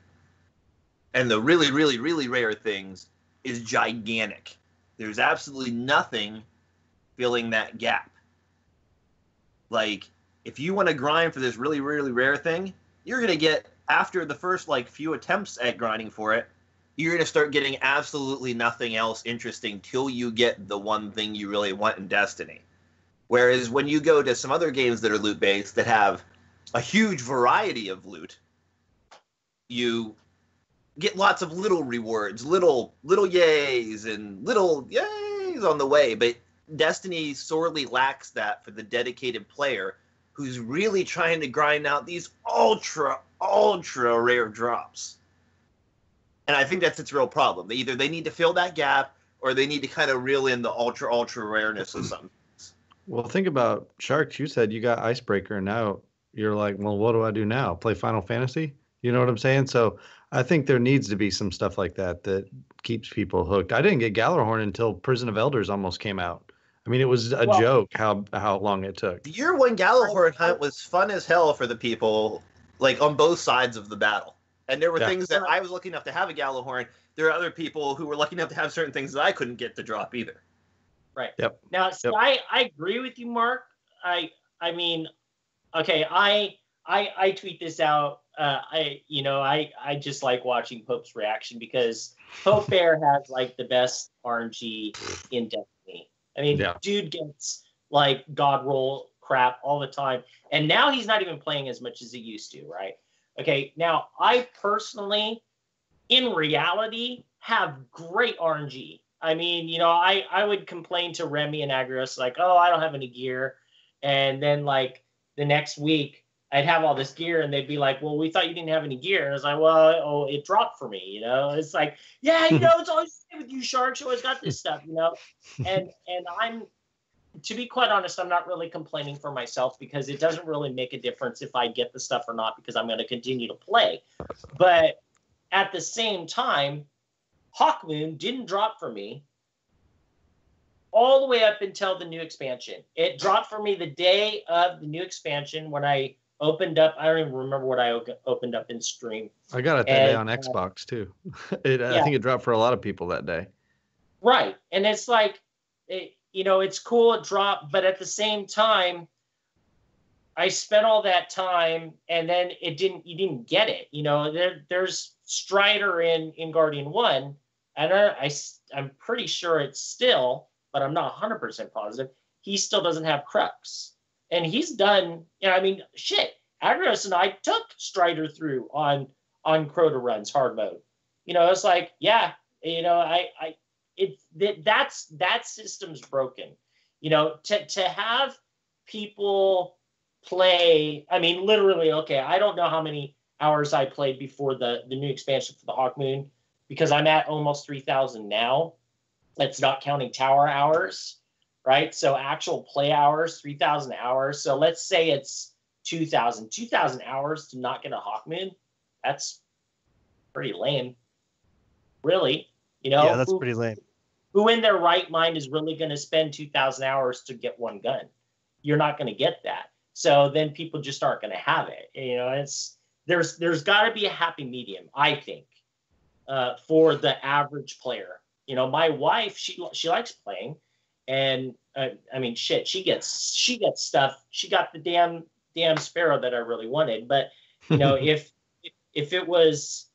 and the really, really, really rare things is gigantic. There's absolutely nothing filling that gap. Like, if you want to grind for this really, really rare thing, you're going to get, after the first, like, few attempts at grinding for it, you're going to start getting absolutely nothing else interesting till you get the one thing you really want in Destiny. Whereas when you go to some other games that are loot-based that have a huge variety of loot, you get lots of little rewards, little yays and little yays on the way. But Destiny sorely lacks that for the dedicated player who's really trying to grind out these ultra rare drops. And I think that's its real problem. They need to fill that gap, or they need to kind of reel in the ultra rareness of something. Well, think about Sharks. You said you got Icebreaker, and now you're like, well, what do I do now? Play Final Fantasy? You know what I'm saying? So I think there needs to be some stuff like that keeps people hooked. I didn't get Gallarhorn until Prison of Elders almost came out. I mean, it was a joke how long it took. The year one Gallarhorn hunt was fun as hell for the people, like, on both sides of the battle. And there were things that I was lucky enough to have a Gallarhorn. There are other people who were lucky enough to have certain things that I couldn't get to drop either. Right. Yep. Now, see, Yep. I agree with you, Mark. I mean, okay, I tweet this out. I just like watching Pope's reaction because Pope Bear has like the best RNG in Destiny. I mean, Yeah. dude gets like God roll crap all the time, and now he's not even playing as much as he used to, right? Okay, now I personally, in reality, have great RNG. I mean, I would complain to Remy and Agrios like, oh, I don't have any gear, and then like the next week I'd have all this gear, and they'd be like, well, we thought you didn't have any gear, and I was like, well, oh, it dropped for me, It's like, yeah, it's always with you, Sharks. You always got this stuff, and I'm. To be quite honest, I'm not really complaining for myself because it doesn't really make a difference if I get the stuff or not because I'm going to continue to play. But at the same time, Hawkmoon didn't drop for me all the way up until the new expansion. It dropped for me the day of the new expansion when I opened up. I don't even remember what I opened up in stream. I got it that day on Xbox too. I think it dropped for a lot of people that day. Right. And it's like, it's cool it dropped, but at the same time, I spent all that time and then you didn't get it. There's Strider in Guardian 1, and I'm pretty sure it's still, but I'm not 100% positive, he still doesn't have Crux. And he's done, shit. Agrios and I took Strider through on Crota runs hard mode. It's like, yeah, that system's broken. To have people play, literally, okay, I don't know how many hours I played before the new expansion for the Hawkmoon because I'm at almost 3,000 now. That's not counting tower hours, right? So actual play hours, 3,000 hours. So let's say it's 2,000 hours to not get a Hawkmoon. That's pretty lame, really. Yeah, that's pretty lame. Who in their right mind is really going to spend 2,000 hours to get one gun? You're not going to get that. So then people just aren't going to have it. There's got to be a happy medium, I think, for the average player. My wife, she likes playing, and shit, she gets stuff. She got the damn Sparrow that I really wanted, but if it was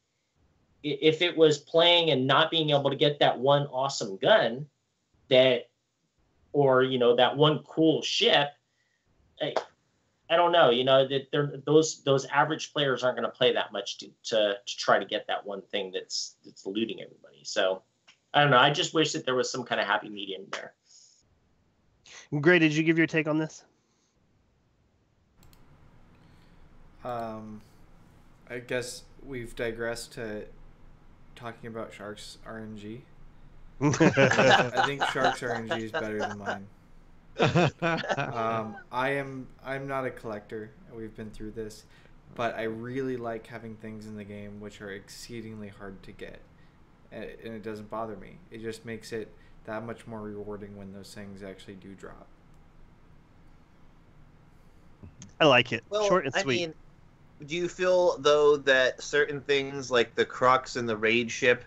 playing and not being able to get that one awesome gun or that one cool ship, I don't know, that those average players aren't going to play that much to try to get that one thing that's eluding everybody. So I don't know. I just wish that there was some kind of happy medium there. Gray, did you give your take on this? I guess we've digressed to talking about Sharks RNG. I think Sharks RNG is better than mine. I'm not a collector. We've been through this, but I really like having things in the game which are exceedingly hard to get, and it doesn't bother me. It just makes it that much more rewarding when those things actually do drop. I like it. Well, Short and sweet. Do you feel though that certain things like the Crux and the Raid ship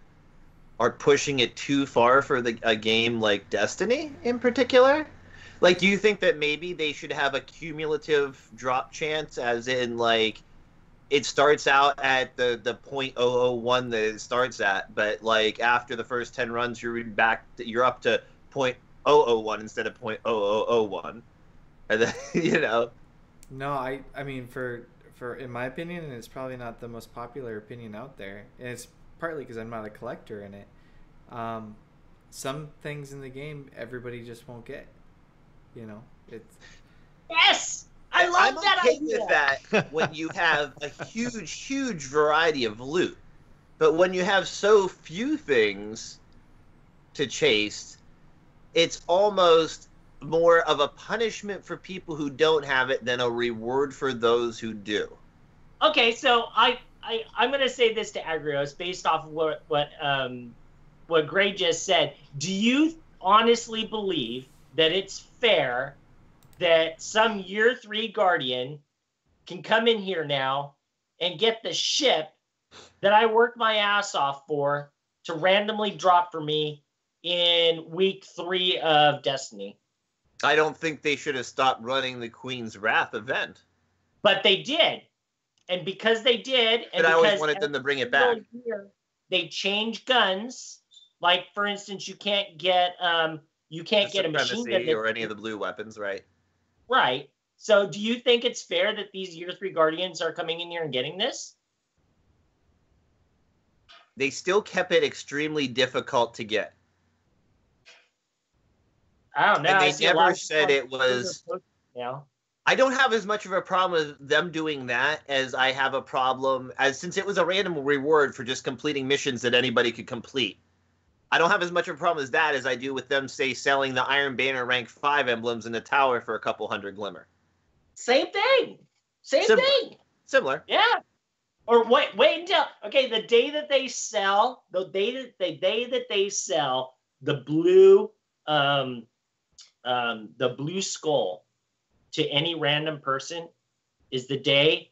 are pushing it too far for a game like Destiny in particular? Like, do you think that maybe they should have a cumulative drop chance, as in, like, it starts out at the .001 that it starts at, but, like, after the first 10 runs, you're up to .001 instead of .0001. And then, No, I mean, for in my opinion, and it's probably not the most popular opinion out there, and it's partly because I'm not a collector in it, some things in the game everybody just won't get. It's yes, I love that okay idea. with that when you have a huge variety of loot, but when you have so few things to chase, it's almost more of a punishment for people who don't have it than a reward for those who do. Okay, so I'm gonna say this to Agrios based off of what Gray just said. Do you honestly believe that it's fair that some year 3 Guardian can come in here now and get the ship that I worked my ass off for to randomly drop for me in week 3 of Destiny. I don't think they should have stopped running the Queen's Wrath event. But they did. And because they did, and but I always because wanted them to bring it back. They changed guns. Like, for instance, you can't get a machine gun or any of the blue weapons, right? Right. So do you think it's fair that these Year 3 Guardians are coming in here and getting this? They still kept it extremely difficult to get. I don't know. And they never said it was... Yeah. I don't have as much of a problem with them doing that as I have a problem, since it was a random reward for just completing missions that anybody could complete. I don't have as much of a problem as that as I do with them, say, selling the Iron Banner rank 5 emblems in the tower for a couple hundred glimmer. Same thing. Same thing. Similar. Yeah. Or wait until the day that they sell the blue skull to any random person is the day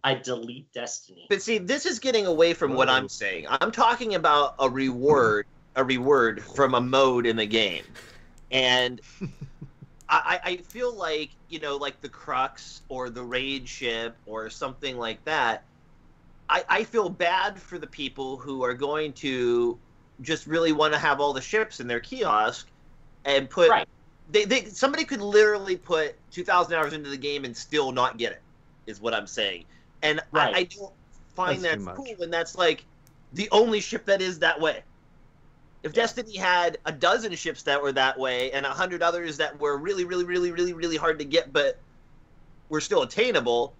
I delete Destiny. But see, this is getting away from what I'm saying. I'm talking about a reward from a mode in the game. And I feel like, like the Crux or the Raid Ship or something like that, I feel bad for the people who are going to just really want to have all the ships in their kiosk and put... Right. Somebody could literally put 2,000 hours into the game and still not get it, is what I'm saying. And right. I don't find that cool when that's like the only ship that is that way. If Destiny had a dozen ships that were that way and 100 others that were really, really, really, really, really hard to get but were still attainable,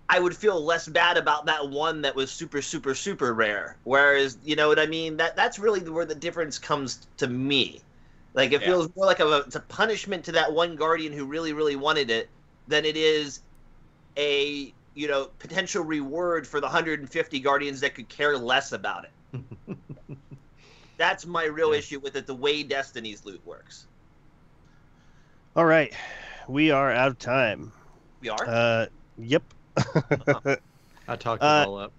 I would feel less bad about that one that was super, super, super rare. Whereas, you know what I mean? That's really where the difference comes to me. Like, it feels more like it's a punishment to that one Guardian who really, really wanted it than it is a, potential reward for the 150 Guardians that could care less about it. That's my real issue with it, the way Destiny's loot works. All right. We are out of time. We are? Yep. I talked it all up.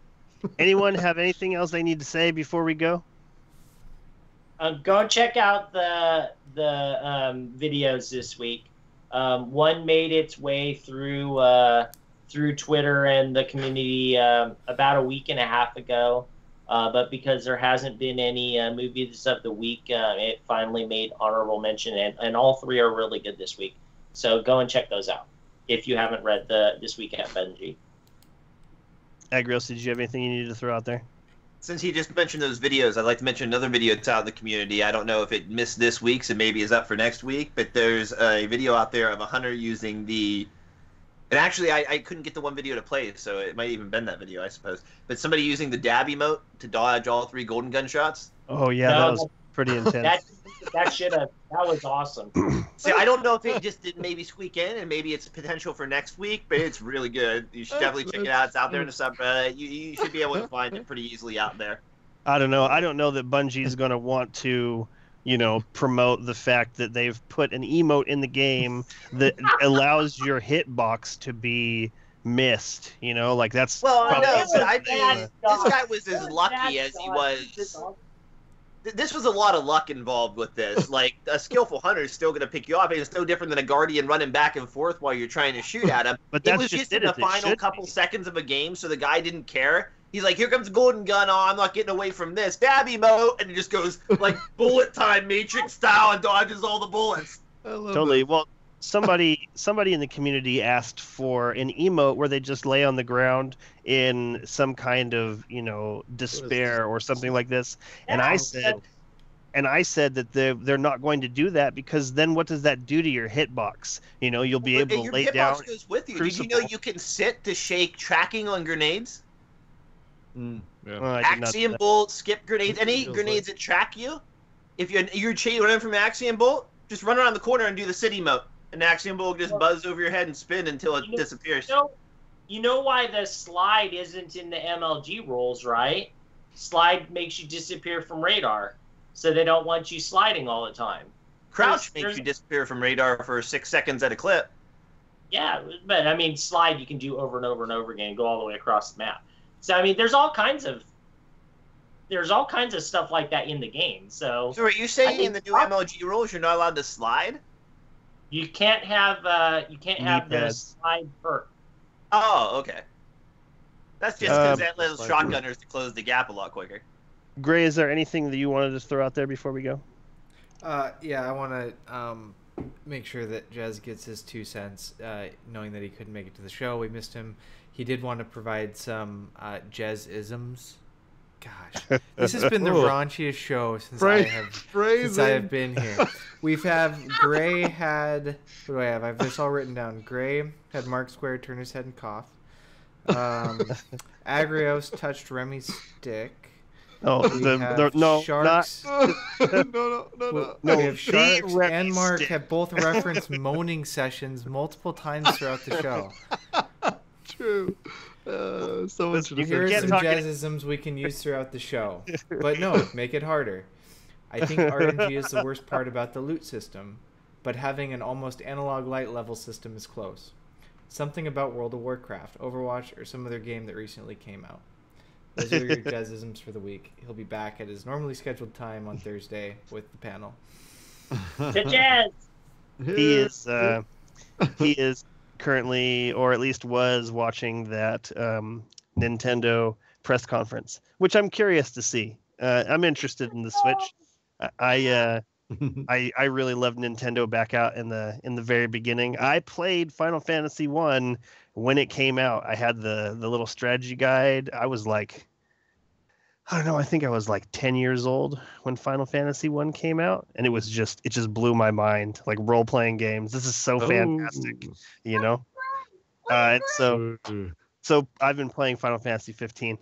Anyone have anything else they need to say before we go? Go check out the videos this week. One made its way through Twitter and the community about a week and a half ago, but because there hasn't been any movies of the week, it finally made honorable mention, and all 3 are really good this week. So go and check those out if you haven't read This Week at Bungie. Agrios, did you have anything you needed to throw out there? Since he just mentioned those videos, I'd like to mention another video that's out in the community. I don't know if it missed this week's and maybe is up for next week, but there's a video out there of a hunter using the... And actually, I couldn't get the one video to play, so it might even been that video, I suppose. But somebody using the dab emote to dodge all 3 golden gun shots. Oh, yeah, that was pretty intense. That was awesome. See, I don't know if it just didn't maybe squeak in, and maybe it's potential for next week, but it's really good. You should definitely check it out. It's out there in the subreddit. You should be able to find it pretty easily out there. I don't know. I don't know that Bungie's going to want to, promote the fact that they've put an emote in the game that allows your hitbox to be missed. Like that's... Well, I know, but I mean, this guy was as lucky as he was... This was a lot of luck involved with this. Like, a skillful hunter is still going to pick you off. It's no different than a Guardian running back and forth while you're trying to shoot at him. But it was just in the final couple seconds of a game, so the guy didn't care. He's like, here comes the golden gun. Oh, I'm not getting away from this. Dab emote. And he just goes, like, bullet time, Matrix style, and dodges all the bullets. Totally. That. Well, somebody in the community asked for an emote where they just lay on the ground in some kind of, despair or something like this. And I said that they're not going to do that, because then what does that do to your hitbox? You'll be able to lay down. Your hitbox goes with you. Did you know you can sit to shake tracking on grenades? Yeah. Well, Axiom bolt, skip grenades, any grenades that track you. If you're running from Axiom bolt, just run around the corner and do the city moat. And Axiom bolt will just buzz over your head and spin until it disappears. You know why the slide isn't in the MLG rules, right? Slide makes you disappear from radar, so they don't want you sliding all the time. Crouch makes you disappear from radar for 6 seconds at a clip. Yeah, but I mean, slide you can do over and over and over again and go all the way across the map. So I mean, there's all kinds of there's all kinds of stuff like that in the game. So are you saying in the new MLG rules you're not allowed to slide? you can't have the pads. slide perk. Oh, okay. That's just because that allows shotgunners to close the gap a lot quicker. Gray, is there anything that you wanted to throw out there before we go? Yeah, I want to make sure that Jez gets his 2 cents, knowing that he couldn't make it to the show. We missed him. He did want to provide some Jez-isms. Gosh, this has been the raunchiest show since I have been here. We've had Gray had, what do I have? I have this all written down. Gray had MarkSquare turn his head and cough. Agrios touched Remy's stick. Oh, no, Sharks. No. We have Sharks and Mark have both referenced moaning sessions multiple times throughout the show. True. So here are some jazzisms we can use throughout the show. But no, make it harder. I think RNG is the worst part about the loot system, but having an almost analog light level system is close. Something about World of Warcraft, Overwatch, or some other game that recently came out. Those are your jazzisms for the week. He'll be back at his normally scheduled time on Thursday with the panel. The jazz. He is currently, or at least was, watching that Nintendo press conference, which I'm curious to see. I'm interested in the Switch. I really loved Nintendo back out in the very beginning. I played Final Fantasy 1 when it came out. I had the little strategy guide. I was like, I don't know, I think I was like 10 years old when Final Fantasy 1 came out, and it just blew my mind. Like role-playing games. This is so fantastic, you know? So I've been playing Final Fantasy 15.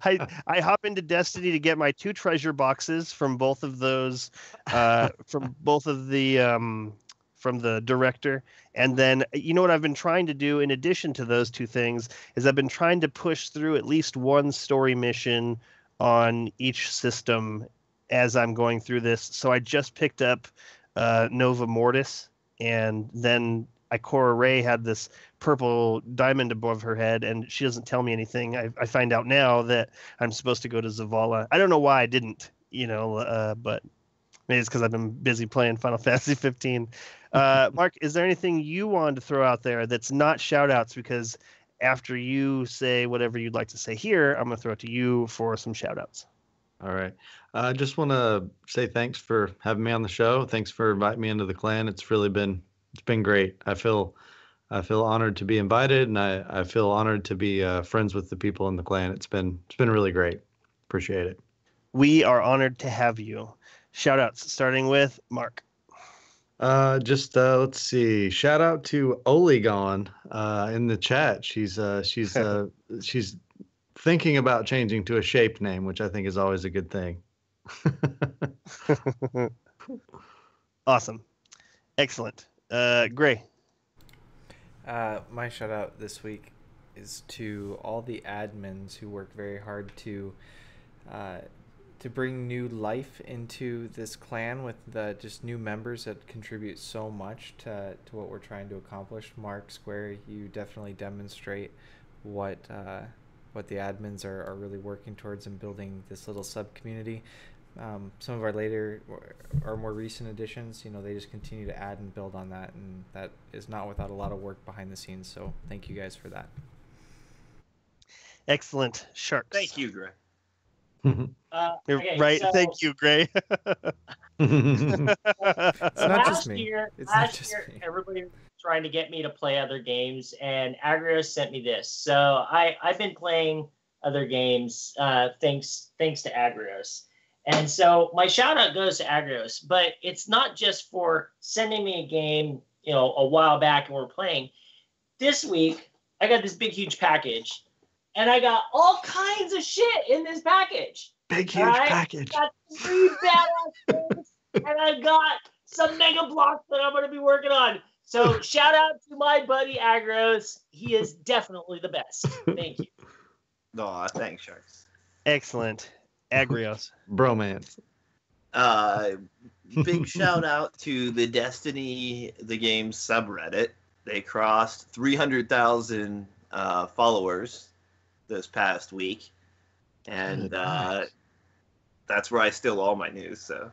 I hop into Destiny to get my 2 treasure boxes from both of those, from the director. And then, you know what I've been trying to do in addition to those 2 things is I've been trying to push through at least one story mission on each system as I'm going through this. So I just picked up Nova Mortis, and then Ikora Ray had this purple diamond above her head, and she doesn't tell me anything. I find out now that I'm supposed to go to Zavala. I don't know why I didn't, but maybe it's because I've been busy playing Final Fantasy 15. Mark, is there anything you wanted to throw out there that's not shout-outs? Because after you say whatever you'd like to say here, I'm going to throw it to you for some shout-outs. All right. I just want to say thanks for having me on the show. Thanks for inviting me into the clan. It's been great. I feel honored to be invited, and I feel honored to be friends with the people in the clan. It's been really great. Appreciate it. We are honored to have you. Shout-outs, starting with Mark. Let's see. Shout out to Oligon in the chat. She's thinking about changing to a shaped name, which I think is always a good thing. Awesome. Excellent. Gray. My shout out this week is to all the admins who worked very hard to bring new life into this clan with the just new members that contribute so much to what we're trying to accomplish. MarkSquare, you definitely demonstrate what the admins are really working towards in building this little sub community. Some of our later or more recent additions, they just continue to add and build on that, and that is not without a lot of work behind the scenes. So thank you guys for that. Excellent. Sharks. Thank you, Gray. Okay, right. so Thank you, Gray. It's not just me. Last year, everybody was trying to get me to play other games, and Agrios sent me this. So I've been playing other games thanks to Agrios. And so my shout out goes to Agrios, but it's not just for sending me a game, a while back and we're playing. This week, I got this big, huge package, and I got all kinds of shit in this package. Big, huge package. I got 3 badass things, and I got some mega blocks that I'm going to be working on. So shout out to my buddy Agrios. He is definitely the best. Thank you. Aw, thanks, Sharks. Excellent. Agrios. Bromance. Big shout out to the Destiny the Game subreddit. They crossed 300,000 followers this past week. and Nice. that's where I steal all my news. So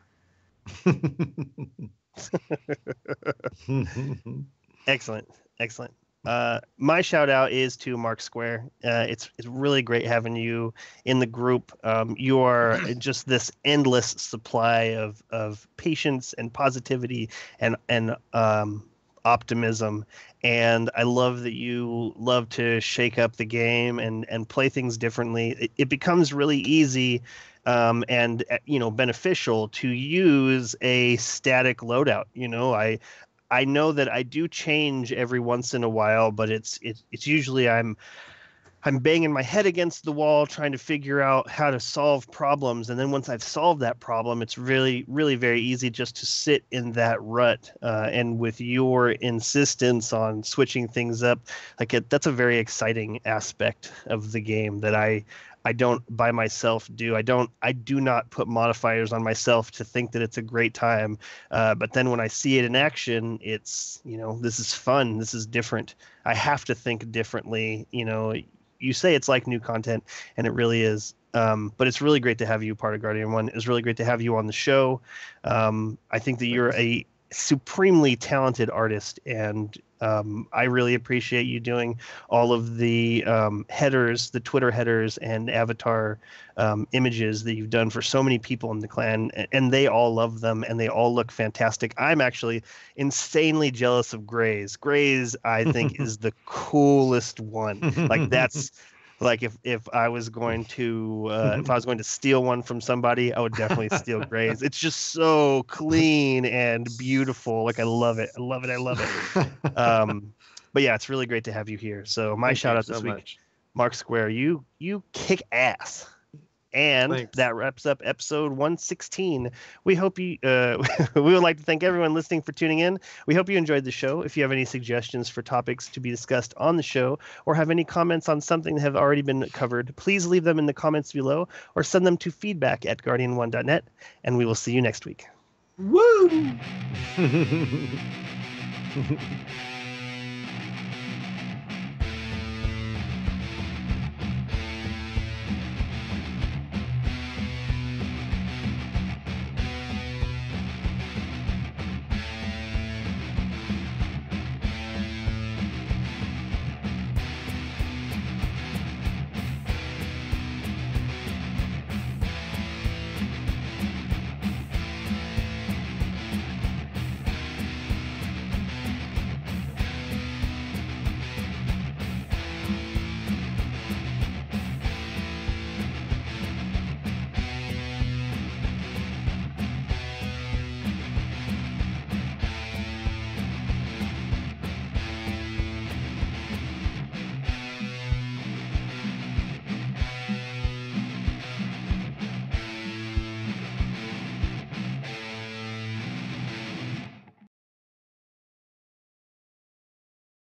Excellent. My shout out is to MarkSquare. It's really great having you in the group. You are just this endless supply of patience and positivity and optimism. And I love that you love to shake up the game and play things differently. It becomes really easy and beneficial to use a static loadout. I know that I do change every once in a while, but it's usually I'm banging my head against the wall trying to figure out how to solve problems, and then once I've solved that problem, it's really really very easy just to sit in that rut. And with your insistence on switching things up, that's a very exciting aspect of the game that I don't by myself do. I do not put modifiers on myself to think that it's a great time. But then when I see it in action, it's, this is fun. This is different. I have to think differently. You say it's like new content, and it really is. But it's really great to have you part of Guardian 1. It's really great to have you on the show. I think that you're a supremely talented artist, and I really appreciate you doing all of the headers, the Twitter headers and avatar images that you've done for so many people in the clan, and they all love them and they all look fantastic. I'm actually insanely jealous of Gray's. Gray's, I think, is the coolest one. That's like if I was going to steal one from somebody, I would definitely steal Gray's. It's just so clean and beautiful. I love it. I love it. But yeah, it's really great to have you here. So my shout out this week, MarkSquare, you kick ass. And Thanks. That wraps up episode 116. We hope you we would like to thank everyone listening for tuning in. We hope you enjoyed the show. If you have any suggestions for topics to be discussed on the show, or have any comments on something that have already been covered, please leave them in the comments below or send them to feedback@guardian1.net, and we will see you next week. woo.